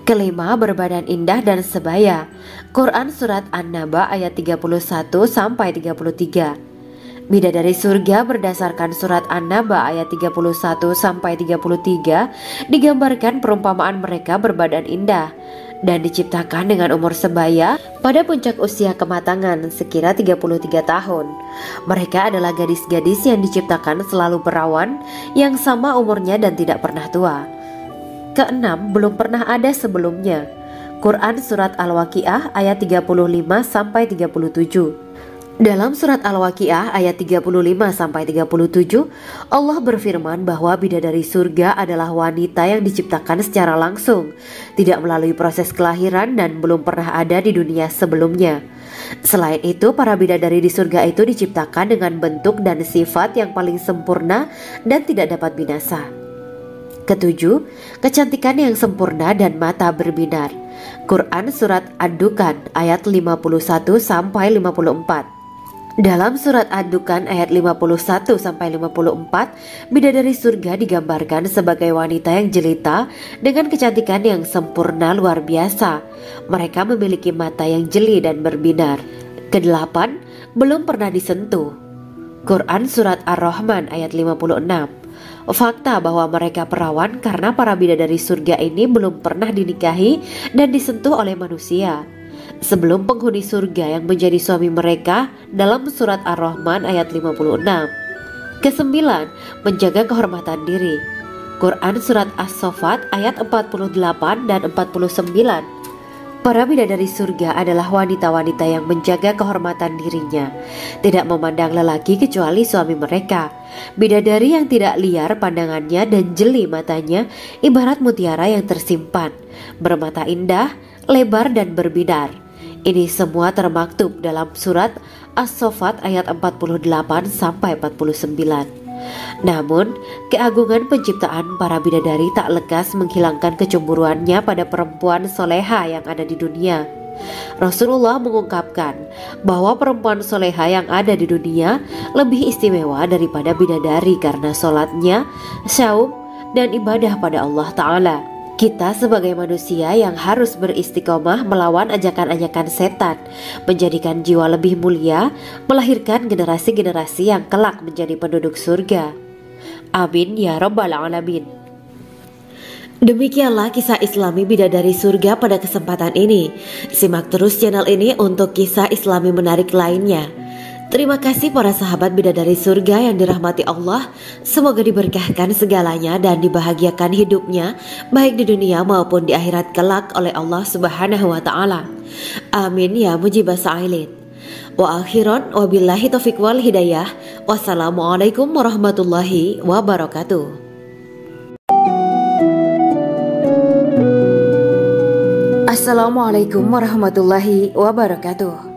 Speaker 2: Kelima, berbadan indah dan sebaya. Quran Surat An-Naba ayat 31-33.
Speaker 3: Bidadari surga berdasarkan surat An-Naba ayat 31-33 digambarkan perumpamaan mereka berbadan indah dan diciptakan dengan umur sebaya pada puncak usia kematangan sekira 33 tahun. Mereka adalah gadis-gadis yang diciptakan selalu perawan yang sama umurnya dan tidak pernah tua. Keenam, belum pernah ada sebelumnya. Quran Surat Al-Waqiah ayat 35-37. Dalam surat Al-Waqiah ayat 35-37, Allah berfirman bahwa bidadari surga adalah wanita yang diciptakan secara langsung, tidak melalui proses kelahiran dan belum pernah ada di dunia sebelumnya. Selain itu, para bidadari di surga itu diciptakan dengan bentuk dan sifat yang paling sempurna dan tidak dapat binasa. Ketujuh, kecantikan yang sempurna dan mata berbinar. Quran Surat Ad-Dukan ayat 51-54. Dalam surat Ad-Dukan ayat 51-54, bidadari surga digambarkan sebagai wanita yang jelita dengan kecantikan yang sempurna luar biasa. Mereka memiliki mata yang jeli dan berbinar. Kedelapan, belum pernah disentuh. Quran Surat Ar-Rahman ayat 56. Fakta bahwa mereka perawan karena para bidadari surga ini belum pernah dinikahi dan disentuh oleh manusia sebelum penghuni surga yang menjadi suami mereka dalam surat Ar-Rahman ayat 56. Kesembilan, menjaga kehormatan diri. Quran Surat As-Saffat ayat 48 dan 49. Para bidadari surga adalah wanita-wanita yang menjaga kehormatan dirinya, tidak memandang lelaki kecuali suami mereka. Bidadari yang tidak liar pandangannya dan jeli matanya ibarat mutiara yang tersimpan, bermata indah, lebar dan berbinar. Ini semua termaktub dalam surat As-Saffat ayat 48-49. Namun, keagungan penciptaan para bidadari tak lekas menghilangkan kecemburuannya pada perempuan soleha yang ada di dunia. Rasulullah mengungkapkan bahwa perempuan soleha yang ada di dunia lebih istimewa daripada bidadari karena sholatnya, saum, dan ibadah pada Allah Ta'ala. Kita sebagai manusia yang harus beristiqomah melawan ajakan-ajakan setan, menjadikan jiwa lebih mulia, melahirkan generasi-generasi yang kelak menjadi penduduk surga. Amin ya Rabbal Alamin.
Speaker 2: Demikianlah kisah Islami bidadari surga pada kesempatan ini. Simak terus channel ini untuk kisah Islami menarik lainnya. Terima kasih para sahabat bidadari surga yang dirahmati Allah. Semoga diberkahkan segalanya dan dibahagiakan hidupnya baik di dunia maupun di akhirat kelak oleh Allah Subhanahu wa Ta'ala. Amin ya mujibah sa'ilin. Wa akhiran wabillahi taufiq wal hidayah. Wassalamualaikum warahmatullahi wabarakatuh.
Speaker 1: Assalamualaikum warahmatullahi wabarakatuh.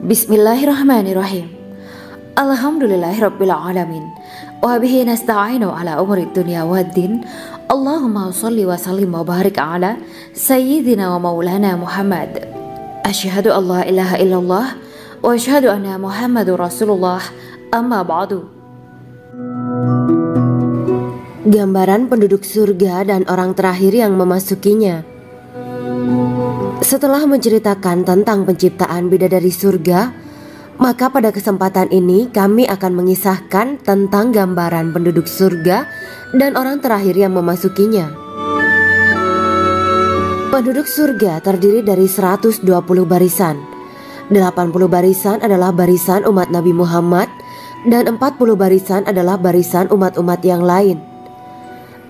Speaker 1: Bismillahirrahmanirrahim. Alhamdulillahirabbil alamin. Wa bihi nasta'inu ala umuri dunya waddin. Allahumma shalli wa sallim wa barik ala sayyidina wa maulana Muhammad. Asyhadu an la ilaha illallah wa asyhadu anna Muhammadur Rasulullah. Amma ba'du.
Speaker 3: Gambaran penduduk surga dan orang terakhir yang memasukinya. Setelah menceritakan tentang penciptaan bidadari surga, maka pada kesempatan ini kami akan mengisahkan tentang gambaran penduduk surga dan orang terakhir yang memasukinya. Penduduk surga terdiri dari 120 barisan. 80 barisan adalah barisan umat Nabi Muhammad dan 40 barisan adalah barisan umat-umat yang lain.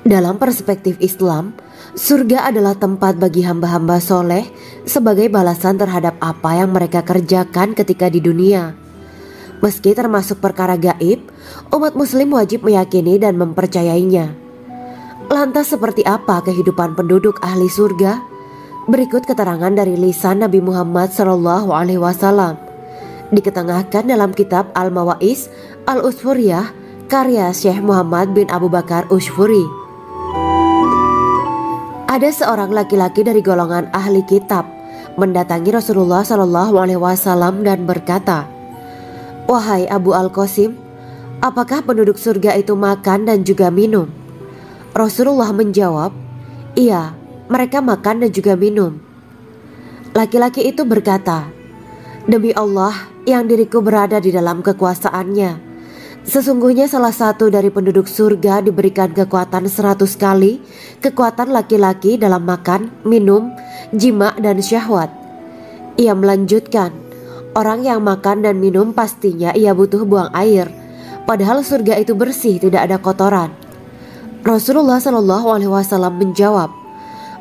Speaker 3: Dalam perspektif Islam, surga adalah tempat bagi hamba-hamba soleh sebagai balasan terhadap apa yang mereka kerjakan ketika di dunia. Meski termasuk perkara gaib, umat muslim wajib meyakini dan mempercayainya. Lantas seperti apa kehidupan penduduk ahli surga? Berikut keterangan dari lisan Nabi Muhammad SAW, diketengahkan dalam kitab Al-Mawa'is Al-Usfuriyah karya Syekh Muhammad bin Abu Bakar Ushfuri. Ada seorang laki-laki dari golongan ahli kitab mendatangi Rasulullah SAW dan berkata, "Wahai Abu Al-Qasim, apakah penduduk surga itu makan dan juga minum?" Rasulullah menjawab, "Iya, mereka makan dan juga minum." Laki-laki itu berkata, Demi Allah yang diriku berada di dalam kekuasaannya, sesungguhnya salah satu dari penduduk surga diberikan kekuatan 100 kali kekuatan laki-laki dalam makan, minum, jima dan syahwat. Ia melanjutkan, orang yang makan dan minum pastinya ia butuh buang air, padahal surga itu bersih, tidak ada kotoran. Rasulullah SAW menjawab,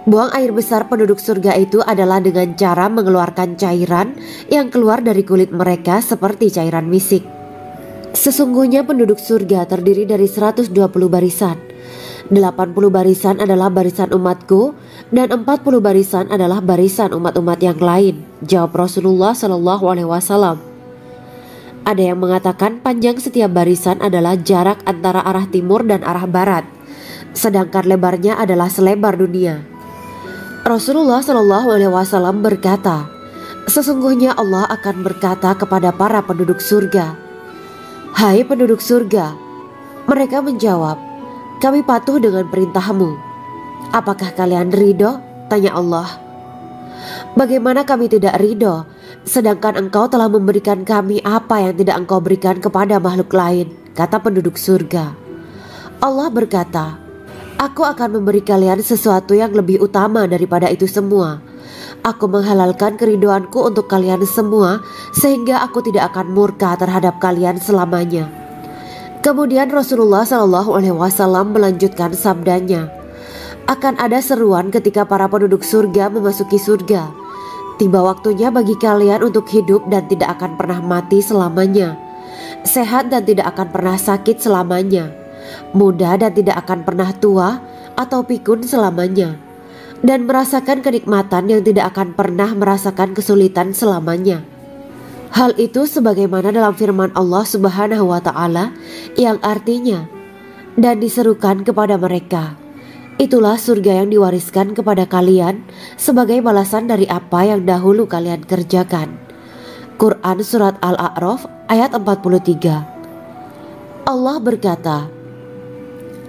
Speaker 3: buang air besar penduduk surga itu adalah dengan cara mengeluarkan cairan yang keluar dari kulit mereka seperti cairan misik. Sesungguhnya penduduk surga terdiri dari 120 barisan. 80 barisan adalah barisan umatku dan 40 barisan adalah barisan umat-umat yang lain, jawab Rasulullah SAW. Ada yang mengatakan panjang setiap barisan adalah jarak antara arah timur dan arah barat, sedangkan lebarnya adalah selebar dunia. Rasulullah SAW berkata, sesungguhnya Allah akan berkata kepada para penduduk surga, hai penduduk surga. Mereka menjawab, kami patuh dengan perintahmu. Apakah kalian ridho? Tanya Allah. Bagaimana kami tidak ridho, sedangkan engkau telah memberikan kami apa yang tidak engkau berikan kepada makhluk lain, kata penduduk surga. Allah berkata, aku akan memberi kalian sesuatu yang lebih utama daripada itu semua. Aku menghalalkan keridoanku untuk kalian semua, sehingga aku tidak akan murka terhadap kalian selamanya. Kemudian Rasulullah SAW melanjutkan sabdanya, akan ada seruan ketika para penduduk surga memasuki surga. Tiba waktunya bagi kalian untuk hidup dan tidak akan pernah mati selamanya, sehat dan tidak akan pernah sakit selamanya, muda dan tidak akan pernah tua atau pikun selamanya, dan merasakan kenikmatan yang tidak akan pernah merasakan kesulitan selamanya. Hal itu sebagaimana dalam firman Allah Subhanahu wa Ta'ala yang artinya, dan diserukan kepada mereka, itulah surga yang diwariskan kepada kalian sebagai balasan dari apa yang dahulu kalian kerjakan. Quran Surat Al-A'raf ayat 43. Allah berkata,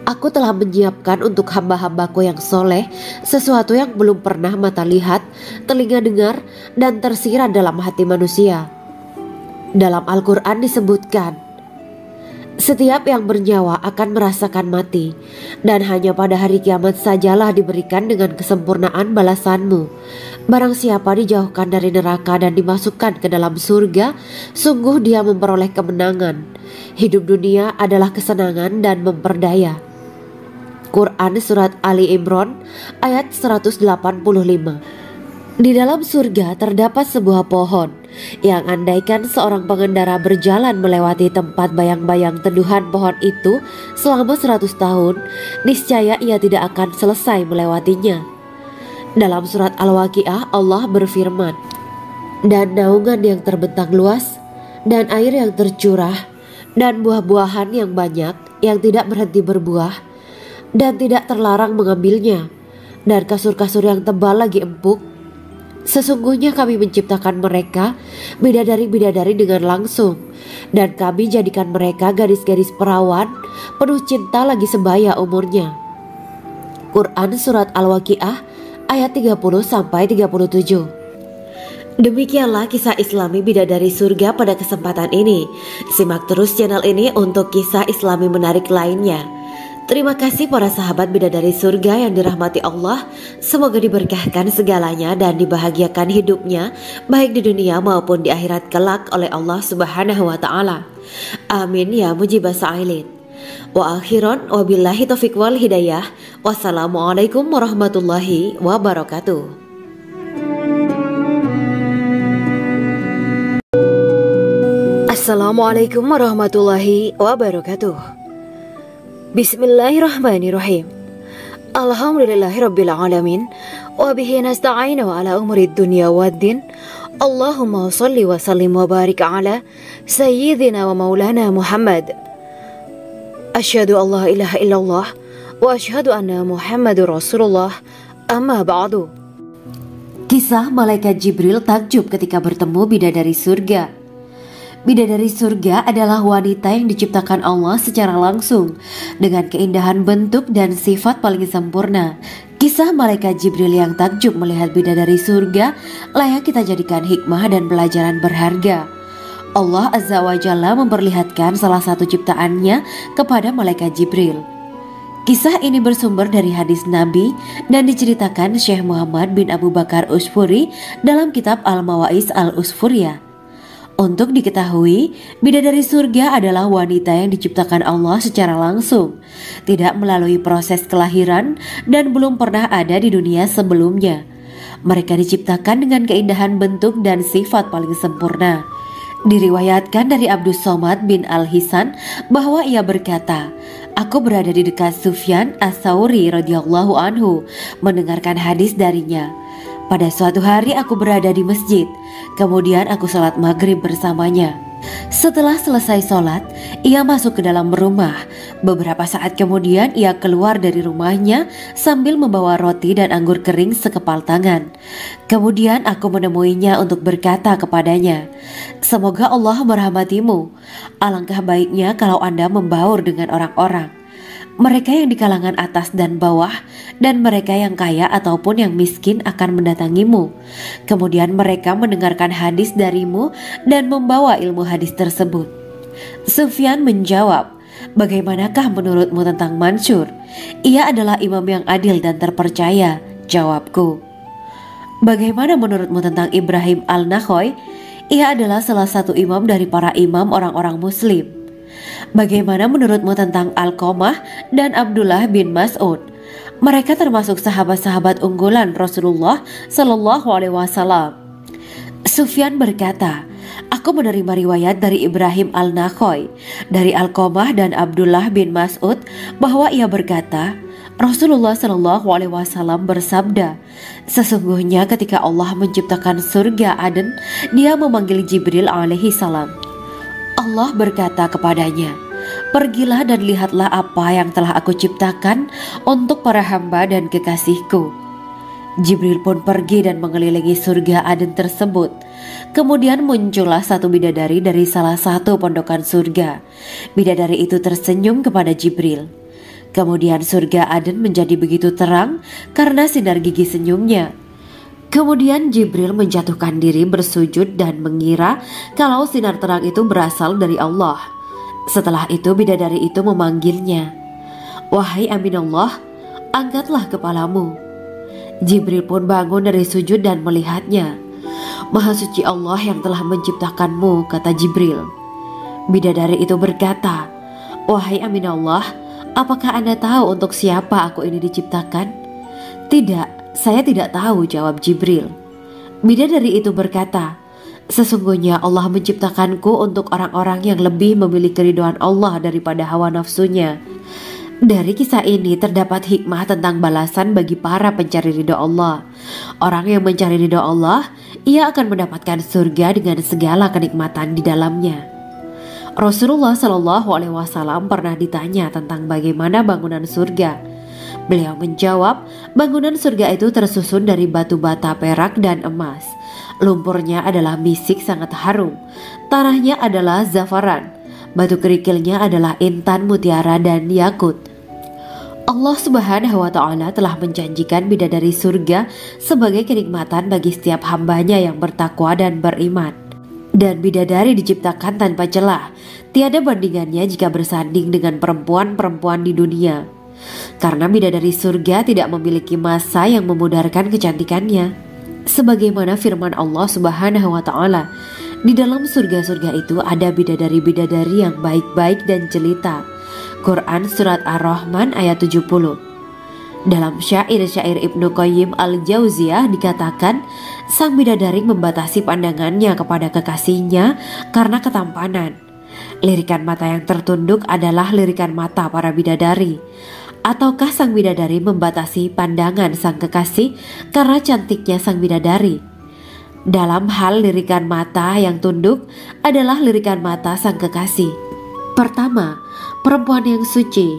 Speaker 3: aku telah menyiapkan untuk hamba-hambaku yang soleh sesuatu yang belum pernah mata lihat, telinga dengar, dan tersirat dalam hati manusia. Dalam Al-Quran disebutkan, setiap yang bernyawa akan merasakan mati, dan hanya pada hari kiamat sajalah diberikan dengan kesempurnaan balasanmu. Barang siapa dijauhkan dari neraka dan dimasukkan ke dalam surga, sungguh dia memperoleh kemenangan. Hidup dunia adalah kesenangan dan memperdaya. Quran Surat Ali Imran ayat 185. Di dalam surga terdapat sebuah pohon yang andaikan seorang pengendara berjalan melewati tempat bayang-bayang teduhan pohon itu selama 100 tahun, niscaya ia tidak akan selesai melewatinya. Dalam surat Al-Waqiah Allah berfirman, dan naungan yang terbentang luas, dan air yang tercurah, dan buah-buahan yang banyak yang tidak berhenti berbuah, dan tidak terlarang mengambilnya, dan kasur-kasur yang tebal lagi empuk. Sesungguhnya kami menciptakan mereka bidadari-bidadari dengan langsung, dan kami jadikan mereka gadis-gadis perawan penuh cinta lagi sebaya umurnya. Quran Surat Al-Waqiah ayat 30-37. Demikianlah kisah Islami bidadari surga pada kesempatan ini. Simak terus channel ini untuk kisah Islami menarik lainnya. Terima kasih para sahabat bidadari surga yang dirahmati Allah. Semoga diberkahkan segalanya dan dibahagiakan hidupnya, baik di dunia maupun di akhirat kelak oleh Allah Subhanahu wa Ta'ala. Amin ya mujibah sa'ilin. Wa akhiran wabillahi taufiq wal hidayah. Wassalamualaikum warahmatullahi wabarakatuh.
Speaker 1: Assalamualaikum warahmatullahi wabarakatuh. Bismillahirrahmanirrahim. Alhamdulillahirabbil alamin wa bihi nasta'inu ala umuri dunya waddin. Allahumma shalli wa sallim wa barik ala sayyidina wa maulana Muhammad. Asyhadu an la ilaha illallah wa asyhadu anna Muhammadur Rasulullah. Amma ba'du.
Speaker 2: Kisah malaikat Jibril takjub ketika bertemu bidadari surga. Bidadari surga adalah wanita yang diciptakan Allah secara langsung dengan keindahan bentuk dan sifat paling sempurna. Kisah malaikat Jibril yang takjub melihat bidadari surga layak kita jadikan hikmah dan pelajaran berharga. Allah Azza wa Jalla memperlihatkan salah satu ciptaannya kepada malaikat Jibril. Kisah ini bersumber dari hadis Nabi dan diceritakan Syekh Muhammad bin Abu Bakar Usfuri dalam kitab Al-Mawaiz Al-Usfuriyah. Untuk diketahui, bidadari surga adalah wanita yang diciptakan Allah secara langsung, tidak melalui proses kelahiran dan belum pernah ada di dunia sebelumnya. Mereka diciptakan dengan keindahan bentuk dan sifat paling sempurna. Diriwayatkan dari Abdus Somad bin Al-Hisan bahwa ia berkata, "Aku berada di dekat Sufyan Ats-Tsauri radhiyallahu anhu mendengarkan hadis darinya. Pada suatu hari aku berada di masjid, kemudian aku sholat maghrib bersamanya. Setelah selesai sholat, ia masuk ke dalam rumah. Beberapa saat kemudian ia keluar dari rumahnya sambil membawa roti dan anggur kering sekepal tangan. Kemudian aku menemuinya untuk berkata kepadanya, 'Semoga Allah merahmatimu. Alangkah baiknya kalau Anda membaur dengan orang-orang. Mereka yang di kalangan atas dan bawah, dan mereka yang kaya ataupun yang miskin akan mendatangimu. Kemudian mereka mendengarkan hadis darimu dan membawa ilmu hadis tersebut.' Sufyan menjawab, 'Bagaimanakah menurutmu tentang Mansur? Ia adalah imam yang adil dan terpercaya.' Jawabku, 'Bagaimana menurutmu tentang Ibrahim Al-Nakhoy? Ia adalah salah satu imam dari para imam orang-orang muslim.' 'Bagaimana menurutmu tentang Alqamah dan Abdullah bin Mas'ud? Mereka termasuk sahabat-sahabat unggulan Rasulullah Shallallahu Alaihi Wasallam.' Sufyan berkata, 'Aku menerima riwayat dari Ibrahim Al-Nakhoy, dari Alqamah dan Abdullah bin Mas'ud bahwa ia berkata, Rasulullah Shallallahu Alaihi Wasallam bersabda, sesungguhnya ketika Allah menciptakan surga Aden, Dia memanggil Jibril alaihi salam. Allah berkata kepadanya, pergilah dan lihatlah apa yang telah aku ciptakan untuk para hamba dan kekasihku. Jibril pun pergi dan mengelilingi surga Aden tersebut. Kemudian muncullah satu bidadari dari salah satu pondokan surga. Bidadari itu tersenyum kepada Jibril. Kemudian surga Aden menjadi begitu terang karena sinar gigi senyumnya. Kemudian Jibril menjatuhkan diri bersujud dan mengira kalau sinar terang itu berasal dari Allah. Setelah itu bidadari itu memanggilnya, wahai Aminullah, angkatlah kepalamu. Jibril pun bangun dari sujud dan melihatnya. Maha suci Allah yang telah menciptakanmu, kata Jibril. Bidadari itu berkata, wahai Aminullah, apakah Anda tahu untuk siapa aku ini diciptakan? Tidak. Saya tidak tahu, jawab Jibril. Bidadari itu berkata, sesungguhnya Allah menciptakanku untuk orang-orang yang lebih memilih keridhaan Allah daripada hawa nafsunya. Dari kisah ini terdapat hikmah tentang balasan bagi para pencari ridha Allah. Orang yang mencari ridha Allah, ia akan mendapatkan surga dengan segala kenikmatan di dalamnya. Rasulullah Shallallahu Alaihi Wasallam pernah ditanya tentang bagaimana bangunan surga. Beliau menjawab, bangunan surga itu tersusun dari batu bata, perak, dan emas. Lumpurnya adalah misik sangat harum. Tanahnya adalah zafaran. Batu kerikilnya adalah intan, mutiara, dan yakut. Allah Subhanahu wa Ta'ala telah menjanjikan bidadari surga sebagai kenikmatan bagi setiap hambanya yang bertakwa dan beriman. Dan bidadari diciptakan tanpa celah. Tiada bandingannya jika bersanding dengan perempuan-perempuan di dunia. Karena bidadari surga tidak memiliki masa yang memudarkan kecantikannya. Sebagaimana firman Allah Subhanahu wa Ta'ala, di dalam surga-surga itu ada bidadari-bidadari yang baik-baik dan jelita. Quran Surat Ar-Rahman ayat 70. Dalam syair-syair Ibnu Qayyim Al-Jauziyah dikatakan, sang bidadari membatasi pandangannya kepada kekasihnya karena ketampanan. Lirikan mata yang tertunduk adalah lirikan mata para bidadari. Ataukah sang bidadari membatasi pandangan sang kekasih karena cantiknya sang bidadari? Dalam hal lirikan mata yang tunduk adalah lirikan mata sang kekasih. Pertama, perempuan yang suci.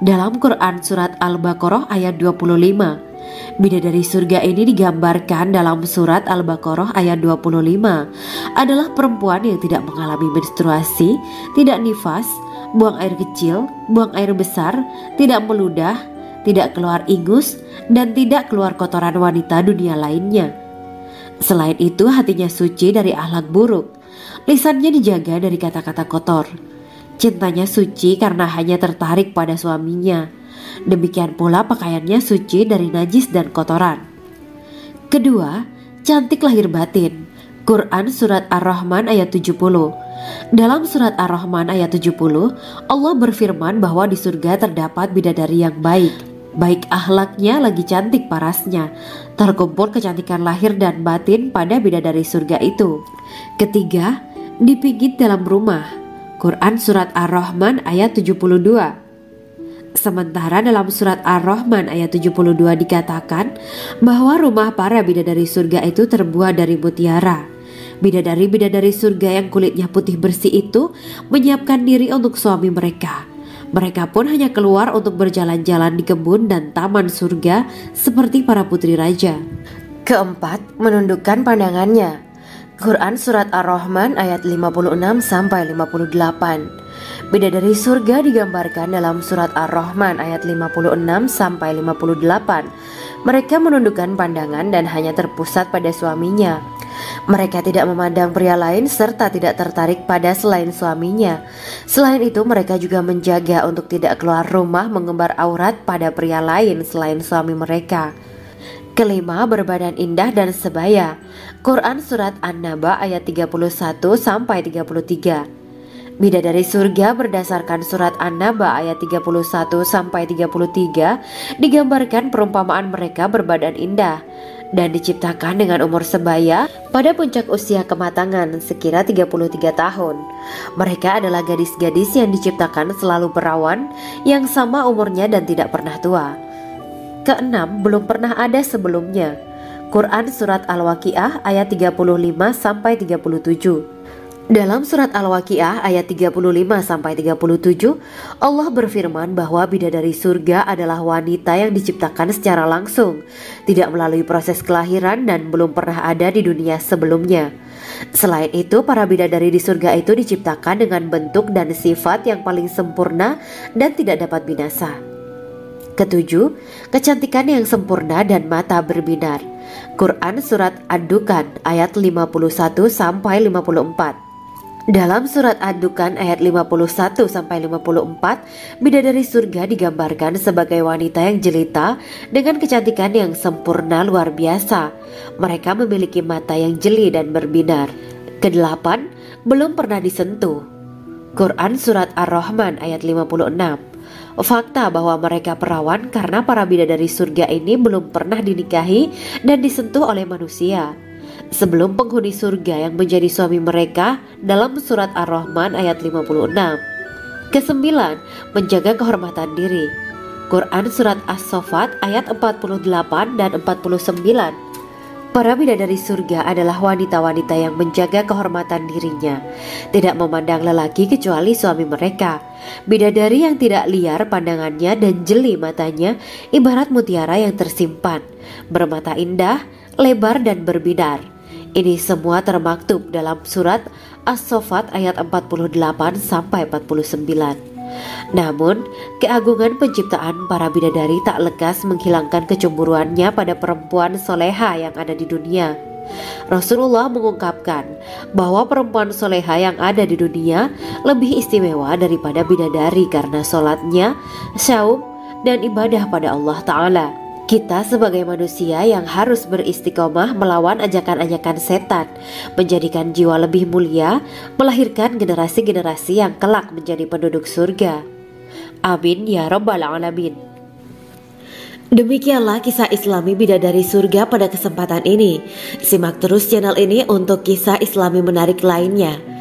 Speaker 2: Dalam Quran Surat Al-Baqarah ayat 25, bidadari surga ini digambarkan dalam Surat Al-Baqarah ayat 25 adalah perempuan yang tidak mengalami menstruasi, tidak nifas, buang air kecil, buang air besar, tidak meludah, tidak keluar ingus, dan tidak keluar kotoran wanita dunia lainnya. Selain itu, hatinya suci dari akhlak buruk, lisannya dijaga dari kata-kata kotor. Cintanya suci karena hanya tertarik pada suaminya. Demikian pula pakaiannya suci dari najis dan kotoran. Kedua, cantik lahir batin. Quran Surat Ar-Rahman ayat 70. Dalam Surat Ar-Rahman ayat 70, Allah berfirman bahwa di surga terdapat bidadari yang baik. Baik akhlaknya lagi cantik parasnya. Terkumpul kecantikan lahir dan batin pada bidadari surga itu. Ketiga, dipijit dalam rumah. Quran Surat Ar-Rahman ayat 72. Sementara dalam Surat Ar-Rahman ayat 72 dikatakan bahwa rumah para bidadari surga itu terbuat dari mutiara. Bidadari-bidadari surga yang kulitnya putih bersih itu menyiapkan diri untuk suami mereka. Mereka pun hanya keluar untuk berjalan-jalan di kebun dan taman surga seperti para putri raja.
Speaker 3: Keempat, menundukkan pandangannya. Quran Surat Ar-Rahman ayat 56-58. Bidadari surga digambarkan dalam Surat Ar-Rahman ayat 56-58. Mereka menundukkan pandangan dan hanya terpusat pada suaminya. Mereka tidak memandang pria lain serta tidak tertarik pada selain suaminya. Selain itu, mereka juga menjaga untuk tidak keluar rumah mengembar aurat pada pria lain selain suami mereka. Kelima, berbadan indah dan sebaya. Quran Surat An-Naba ayat 31-33. Bidadari surga berdasarkan Surat An-Naba ayat 31-33 digambarkan perumpamaan mereka berbadan indah dan diciptakan dengan umur sebaya pada puncak usia kematangan sekira 33 tahun. Mereka adalah gadis-gadis yang diciptakan selalu perawan, yang sama umurnya dan tidak pernah tua. Keenam, belum pernah ada sebelumnya. Quran Surat Al-Waqiah ayat 35-37. Dalam Surat Al-Waqiah ayat 35-37, Allah berfirman bahwa bidadari surga adalah wanita yang diciptakan secara langsung, tidak melalui proses kelahiran dan belum pernah ada di dunia sebelumnya. Selain itu, para bidadari di surga itu diciptakan dengan bentuk dan sifat yang paling sempurna dan tidak dapat binasa. Ketujuh, kecantikan yang sempurna dan mata berbinar. Quran Surat Ad-Dukan ayat 51-54. Dalam Surat Ad-Dukan ayat 51-54, bidadari surga digambarkan sebagai wanita yang jelita dengan kecantikan yang sempurna luar biasa. Mereka memiliki mata yang jeli dan berbinar. Kedelapan, belum pernah disentuh. Quran Surat Ar-Rahman ayat 56. Fakta bahwa mereka perawan karena para bidadari surga ini belum pernah dinikahi dan disentuh oleh manusia sebelum penghuni surga yang menjadi suami mereka dalam Surat Ar-Rahman ayat 56. Kesembilan, menjaga kehormatan diri. Quran Surat As-Saffat ayat 48 dan 49. Para bidadari surga adalah wanita-wanita yang menjaga kehormatan dirinya, tidak memandang lelaki kecuali suami mereka. Bidadari yang tidak liar pandangannya dan jeli matanya ibarat mutiara yang tersimpan, bermata indah, lebar dan berbinar. Ini semua termaktub dalam Surat As-Saffat ayat 48-49. Namun, keagungan penciptaan para bidadari tak lekas menghilangkan kecemburuannya pada perempuan soleha yang ada di dunia. Rasulullah mengungkapkan bahwa perempuan soleha yang ada di dunia lebih istimewa daripada bidadari karena sholatnya, syaum, dan ibadah pada Allah Ta'ala. Kita sebagai manusia yang harus beristiqomah melawan ajakan-ajakan setan, menjadikan jiwa lebih mulia, melahirkan generasi-generasi yang kelak menjadi penduduk surga. Amin ya Rabbal Alamin. Demikianlah kisah Islami bidadari surga pada kesempatan ini. Simak terus channel ini untuk kisah Islami menarik lainnya.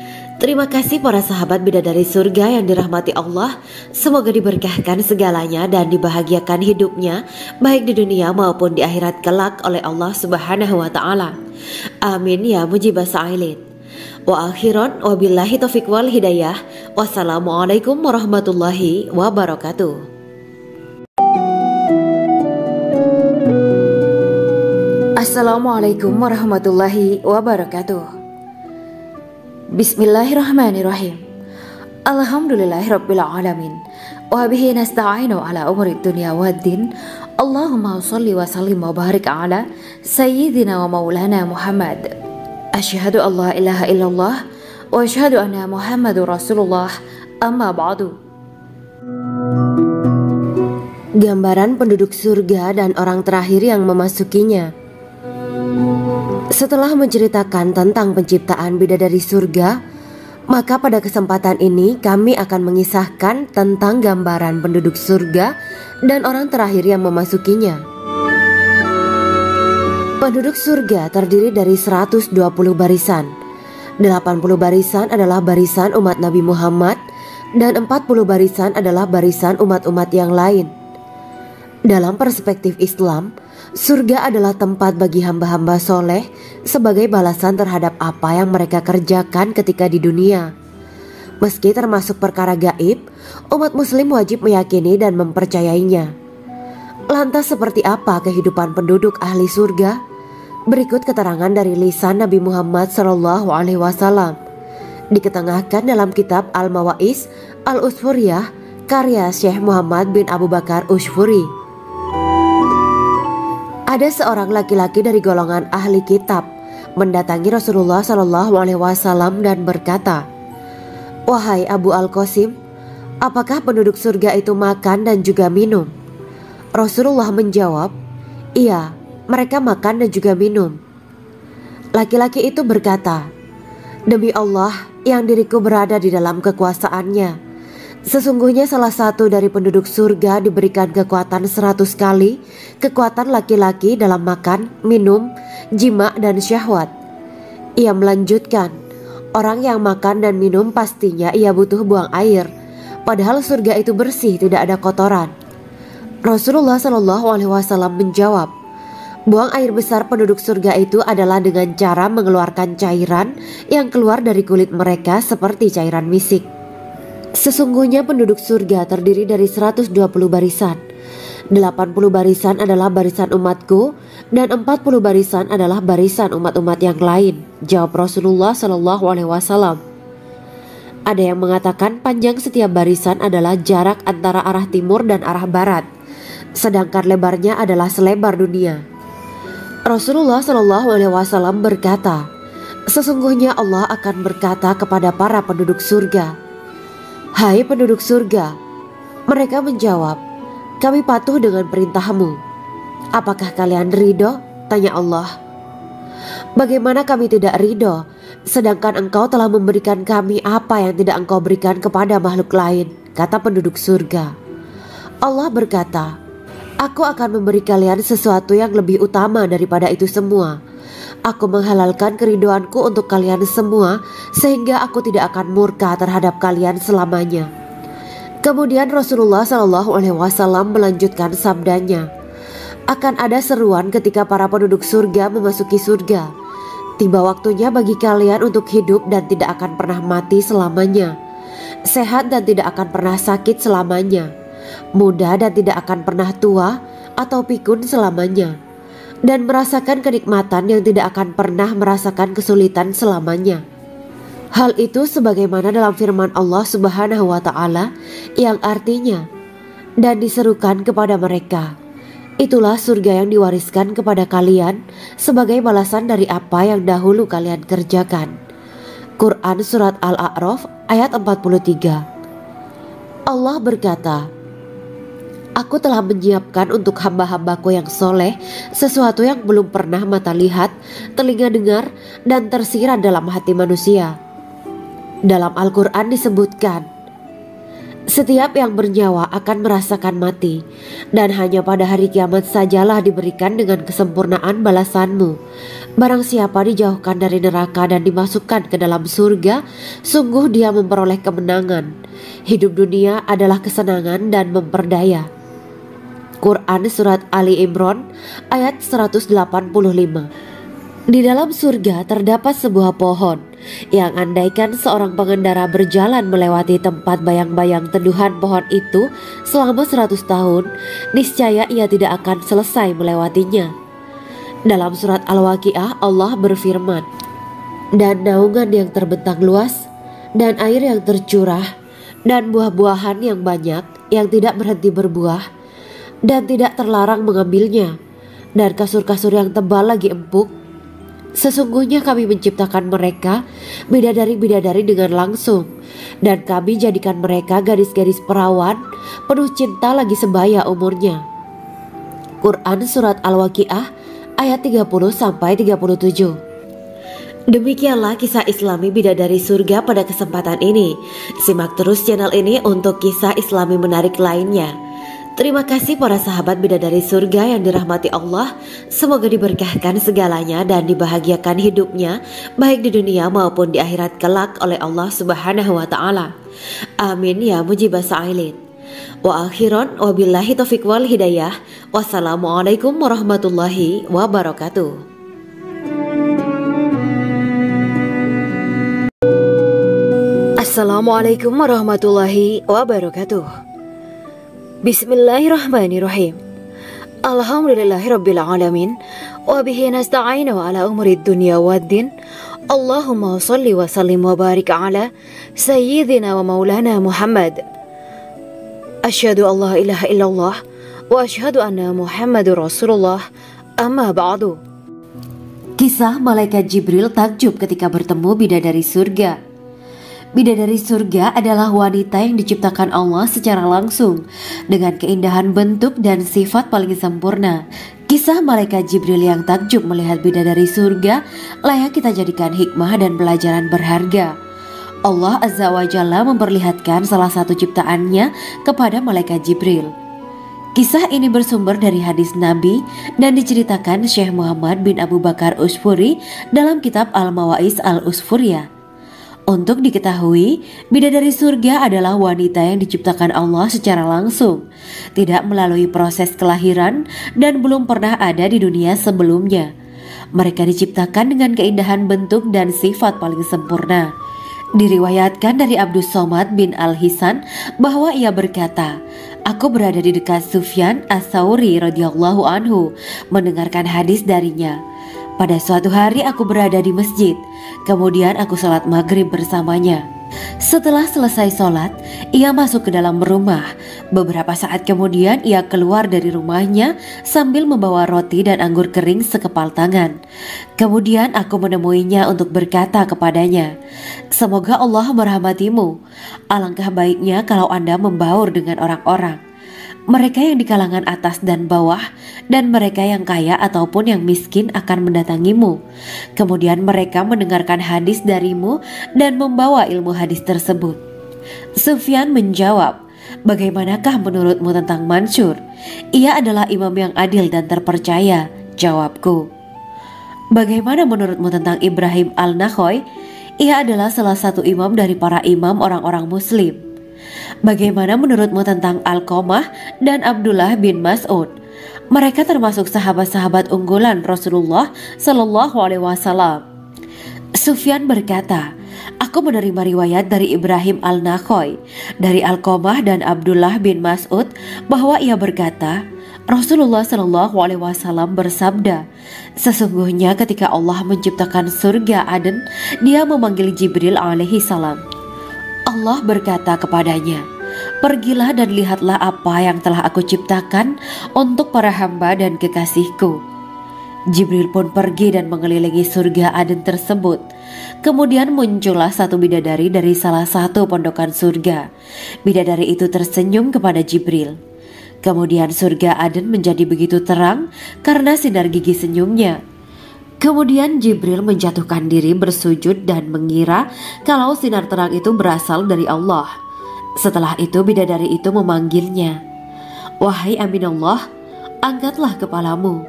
Speaker 3: Terima kasih para sahabat bidadari surga yang dirahmati Allah. Semoga diberkahkan segalanya dan dibahagiakan hidupnya baik di dunia maupun di akhirat kelak oleh Allah Subhanahu wa Ta'ala. Amin ya mujibah sa'ilin. Wa akhiran wabillahi taufiq wal hidayah. Wassalamualaikum warahmatullahi wabarakatuh.
Speaker 1: Assalamualaikum warahmatullahi wabarakatuh. Bismillahirrahmanirrahim. Alhamdulillahirabbil alamin. wa bihi nasta'inu ala umuri dunya waddin. Allahumma shalli wa sallim wa barik ala sayyidina wa maulana Muhammad. Asyhadu an la ilaha illallah wa asyhadu anna Muhammadur Rasulullah. Amma ba'du.
Speaker 3: Gambaran penduduk surga dan orang terakhir yang memasukinya. Setelah menceritakan tentang penciptaan bidadari surga, maka pada kesempatan ini kami akan mengisahkan tentang gambaran penduduk surga dan orang terakhir yang memasukinya. Penduduk surga terdiri dari 120 barisan. 80 barisan adalah barisan umat Nabi Muhammad dan 40 barisan adalah barisan umat-umat yang lain. Dalam perspektif Islam, surga adalah tempat bagi hamba-hamba soleh sebagai balasan terhadap apa yang mereka kerjakan ketika di dunia. Meski termasuk perkara gaib, umat muslim wajib meyakini dan mempercayainya. Lantas seperti apa kehidupan penduduk ahli surga? Berikut keterangan dari lisan Nabi Muhammad SAW, diketengahkan dalam kitab Al-Mawa'is Al-Usfuriyah karya Syekh Muhammad bin Abu Bakar Ushfuri. Ada seorang laki-laki dari golongan ahli kitab mendatangi Rasulullah SAW dan berkata, "Wahai Abu Al-Qasim, apakah penduduk surga itu makan dan juga minum?" Rasulullah menjawab, "Iya, mereka makan dan juga minum." Laki-laki itu berkata, "Demi Allah yang diriku berada di dalam kekuasaannya, sesungguhnya salah satu dari penduduk surga diberikan kekuatan 100 kali kekuatan laki-laki dalam makan, minum, jima, dan syahwat." Ia melanjutkan, "Orang yang makan dan minum pastinya ia butuh buang air, padahal surga itu bersih, tidak ada kotoran." Rasulullah SAW menjawab, "Buang air besar penduduk surga itu adalah dengan cara mengeluarkan cairan yang keluar dari kulit mereka seperti cairan misik." Sesungguhnya penduduk surga terdiri dari 120 barisan. 80 barisan adalah barisan umatku dan 40 barisan adalah barisan umat-umat yang lain, jawab Rasulullah SAW. Ada yang mengatakan panjang setiap barisan adalah jarak antara arah timur dan arah barat, sedangkan lebarnya adalah selebar dunia. Rasulullah SAW berkata, "Sesungguhnya Allah akan berkata kepada para penduduk surga, 'Hai penduduk surga,' mereka menjawab, 'Kami patuh dengan perintahmu.' 'Apakah kalian ridho?' tanya Allah. 'Bagaimana kami tidak ridho, sedangkan engkau telah memberikan kami apa yang tidak engkau berikan kepada makhluk lain,' kata penduduk surga. Allah berkata, 'Aku akan memberi kalian sesuatu yang lebih utama daripada itu semua. Aku menghalalkan keridoanku untuk kalian semua sehingga aku tidak akan murka terhadap kalian selamanya.'" Kemudian Rasulullah SAW melanjutkan sabdanya, "Akan ada seruan ketika para penduduk surga memasuki surga. Tiba waktunya bagi kalian untuk hidup dan tidak akan pernah mati selamanya, sehat dan tidak akan pernah sakit selamanya, muda dan tidak akan pernah tua atau pikun selamanya, dan merasakan kenikmatan yang tidak akan pernah merasakan kesulitan selamanya." Hal itu sebagaimana dalam firman Allah Subhanahu wa Ta'ala yang artinya, "Dan diserukan kepada mereka, itulah surga yang diwariskan kepada kalian sebagai balasan dari apa yang dahulu kalian kerjakan." Quran Surat Al-A'raf ayat 43. Allah berkata, "Aku telah menyiapkan untuk hamba-hambaku yang soleh sesuatu yang belum pernah mata lihat, telinga dengar, dan tersirat dalam hati manusia." Dalam Al-Quran disebutkan, "Setiap yang bernyawa akan merasakan mati, dan hanya pada hari kiamat sajalah diberikan dengan kesempurnaan balasanmu. Barang siapa dijauhkan dari neraka dan dimasukkan ke dalam surga, sungguh dia memperoleh kemenangan. Hidup dunia adalah kesenangan dan memperdaya." Quran Surat Ali Imran ayat 185. Di dalam surga terdapat sebuah pohon yang andaikan seorang pengendara berjalan melewati tempat bayang-bayang teduhan pohon itu selama 100 tahun, niscaya ia tidak akan selesai melewatinya. Dalam surat Al-Waqiah Allah berfirman, "Dan naungan yang terbentang luas, dan air yang tercurah, dan buah-buahan yang banyak, yang tidak berhenti berbuah dan tidak terlarang mengambilnya, dan kasur-kasur yang tebal lagi empuk. Sesungguhnya kami menciptakan mereka bidadari-bidadari dengan langsung, dan kami jadikan mereka gadis-gadis perawan penuh cinta lagi sebaya umurnya. Quran Surat Al-Waqiah ayat 30-37. Demikianlah kisah Islami bidadari surga pada kesempatan ini. Simak terus channel ini untuk kisah Islami menarik lainnya. Terima kasih para sahabat bidadari surga yang dirahmati Allah. Semoga diberkahkan segalanya dan dibahagiakan hidupnya baik di dunia maupun di akhirat kelak oleh Allah Subhanahu wa taala. Amin ya mujibas sa'ilin. Wa akhiran wabillahi taufiq wal hidayah. Wassalamualaikum warahmatullahi wabarakatuh.
Speaker 1: Assalamualaikum warahmatullahi wabarakatuh. Bismillahirrahmanirrahim. Alhamdulillahirabbil alamin wa bihi nasta'inu ala umuri dunya waddin. Allahumma shalli wa sallim wa barik ala sayyidina wa maulana Muhammad. Asyhadu an la ilaha illallah wa asyhadu anna Muhammadur Rasulullah. Amma ba'du.
Speaker 2: Kisah malaikat Jibril takjub ketika bertemu bidadari surga. Bidadari surga adalah wanita yang diciptakan Allah secara langsung dengan keindahan bentuk dan sifat paling sempurna. Kisah malaikat Jibril yang takjub melihat bidadari surga layak kita jadikan hikmah dan pelajaran berharga. Allah Azza wa Jalla memperlihatkan salah satu ciptaannya kepada malaikat Jibril. Kisah ini bersumber dari hadis Nabi dan diceritakan Syekh Muhammad bin Abu Bakar Usfuri dalam kitab Al-Mawaiz Al-Usfuriyah. Untuk diketahui, bidadari surga adalah wanita yang diciptakan Allah secara langsung, tidak melalui proses kelahiran dan belum pernah ada di dunia sebelumnya. Mereka diciptakan dengan keindahan bentuk dan sifat paling sempurna. Diriwayatkan dari Abdus Somad bin Al-Hisan bahwa ia berkata, "Aku berada di dekat Sufyan As-Sauri radhiyallahu anhu mendengarkan hadis darinya. Pada suatu hari aku berada di masjid, kemudian aku sholat maghrib bersamanya. Setelah selesai sholat, ia masuk ke dalam rumah. Beberapa saat kemudian ia keluar dari rumahnya sambil membawa roti dan anggur kering sekepal tangan. Kemudian aku menemuinya untuk berkata kepadanya, 'Semoga Allah merahmatimu. Alangkah baiknya kalau Anda membaur dengan orang-orang. Mereka yang di kalangan atas dan bawah, dan mereka yang kaya ataupun yang miskin akan mendatangimu. Kemudian mereka mendengarkan hadis darimu dan membawa ilmu hadis tersebut.' Sufyan menjawab, 'Bagaimanakah menurutmu tentang Mansur? Ia adalah imam yang adil dan terpercaya.' Jawabku. 'Bagaimana menurutmu tentang Ibrahim Al-Nakhoy? Ia adalah salah satu imam dari para imam orang-orang muslim.' 'Bagaimana menurutmu tentang Alqamah dan Abdullah bin Mas'ud? Mereka termasuk sahabat-sahabat unggulan Rasulullah Sallallahu Alaihi Wasallam.' Sufyan berkata, 'Aku menerima riwayat dari Ibrahim Al-Nakhoy, dari Alqamah dan Abdullah bin Mas'ud bahwa ia berkata, Rasulullah Sallallahu Alaihi Wasallam bersabda, sesungguhnya ketika Allah menciptakan surga Aden, Dia memanggil Jibril alaihi salam. Allah berkata kepadanya, pergilah dan lihatlah apa yang telah aku ciptakan untuk para hamba dan kekasihku. Jibril pun pergi dan mengelilingi surga Aden tersebut. Kemudian muncullah satu bidadari dari salah satu pondokan surga. Bidadari itu tersenyum kepada Jibril. Kemudian surga Aden menjadi begitu terang karena sinar gigi senyumnya. Kemudian Jibril menjatuhkan diri bersujud dan mengira kalau sinar terang itu berasal dari Allah. Setelah itu bidadari itu memanggilnya, wahai Aminullah, angkatlah kepalamu.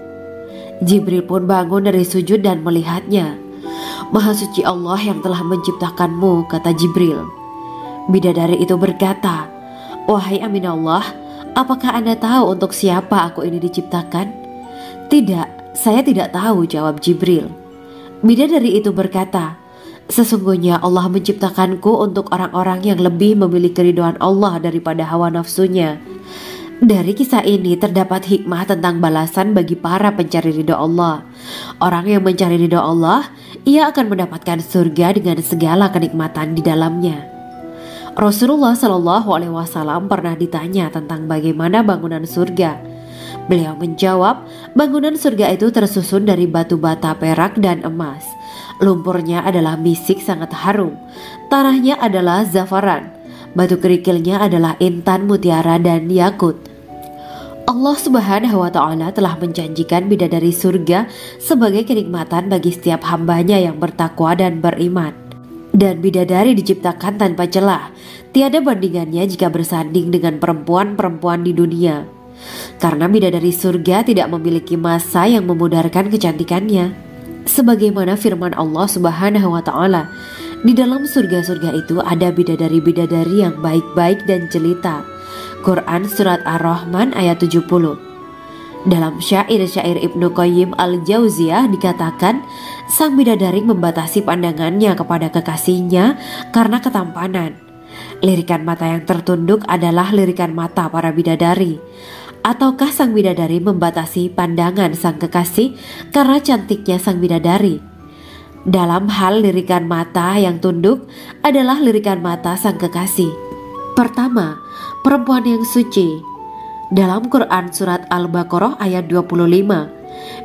Speaker 2: Jibril pun bangun dari sujud dan melihatnya. Maha suci Allah yang telah menciptakanmu, kata Jibril. Bidadari itu berkata, wahai Aminullah, apakah Anda tahu untuk siapa aku ini diciptakan? Tidak. Saya tidak tahu, jawab Jibril. Bidadari itu berkata, sesungguhnya Allah menciptakanku untuk orang-orang yang lebih memilih keridhaan Allah daripada hawa nafsunya. Dari kisah ini terdapat hikmah tentang balasan bagi para pencari ridha Allah. Orang yang mencari ridha Allah, ia akan mendapatkan surga dengan segala kenikmatan di dalamnya. Rasulullah Shallallahu Alaihi Wasallam pernah ditanya tentang bagaimana bangunan surga. Beliau menjawab, bangunan surga itu tersusun dari batu bata, perak, dan emas. Lumpurnya adalah misik sangat harum, tanahnya adalah zafaran, batu kerikilnya adalah intan, mutiara, dan yakut. Allah Subhanahu wa Ta'ala telah menjanjikan bidadari surga sebagai kenikmatan bagi setiap hambanya yang bertakwa dan beriman. Dan bidadari diciptakan tanpa celah, tiada bandingannya jika bersanding dengan perempuan-perempuan di dunia. Karena bidadari surga tidak memiliki masa yang memudarkan kecantikannya. Sebagaimana firman Allah Subhanahu wa Ta'ala, di dalam surga-surga itu ada bidadari-bidadari yang baik-baik dan jelita. Quran Surat Ar-Rahman ayat 70. Dalam syair-syair Ibnu Qayyim Al-Jauziyah dikatakan, sang bidadari membatasi pandangannya kepada kekasihnya karena ketampanan. Lirikan mata yang tertunduk adalah lirikan mata para bidadari. Ataukah sang bidadari membatasi pandangan sang kekasih karena cantiknya sang bidadari? Dalam hal lirikan mata yang tunduk adalah lirikan mata sang kekasih. Pertama, perempuan yang suci. Dalam Quran Surat Al-Baqarah ayat 25,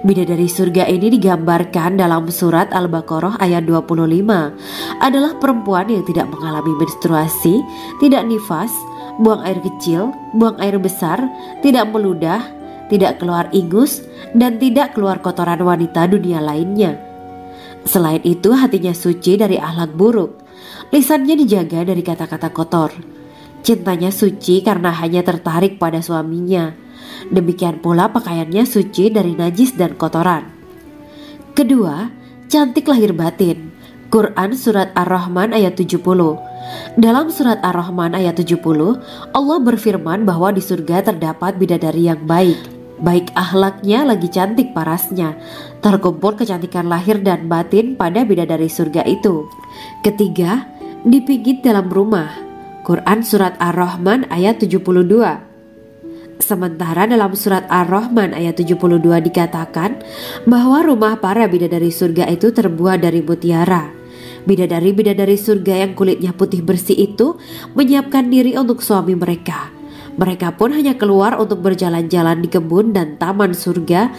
Speaker 2: bidadari surga ini digambarkan dalam Surat Al-Baqarah ayat 25 adalah perempuan yang tidak mengalami menstruasi, tidak nifas, buang air kecil, buang air besar, tidak meludah, tidak keluar ingus, dan tidak keluar kotoran wanita dunia lainnya. Selain itu, hatinya suci dari akhlak buruk, lisannya dijaga dari kata-kata kotor. Cintanya suci karena hanya tertarik pada suaminya. Demikian pula pakaiannya suci dari najis dan kotoran. Kedua, cantik lahir batin. Quran Surat Ar-Rahman ayat 70. Dalam Surat Ar-Rahman ayat 70, Allah berfirman bahwa di surga terdapat bidadari yang baik. Baik akhlaknya lagi cantik parasnya. Terkumpul kecantikan lahir dan batin pada bidadari surga itu. Ketiga, dipijit dalam rumah. Quran Surat Ar-Rahman ayat 72. Sementara dalam Surat Ar-Rahman ayat 72 dikatakan bahwa rumah para bidadari surga itu terbuat dari mutiara. Bidadari-bidadari surga yang kulitnya putih bersih itu menyiapkan diri untuk suami mereka. Mereka pun hanya keluar untuk berjalan-jalan di kebun dan taman surga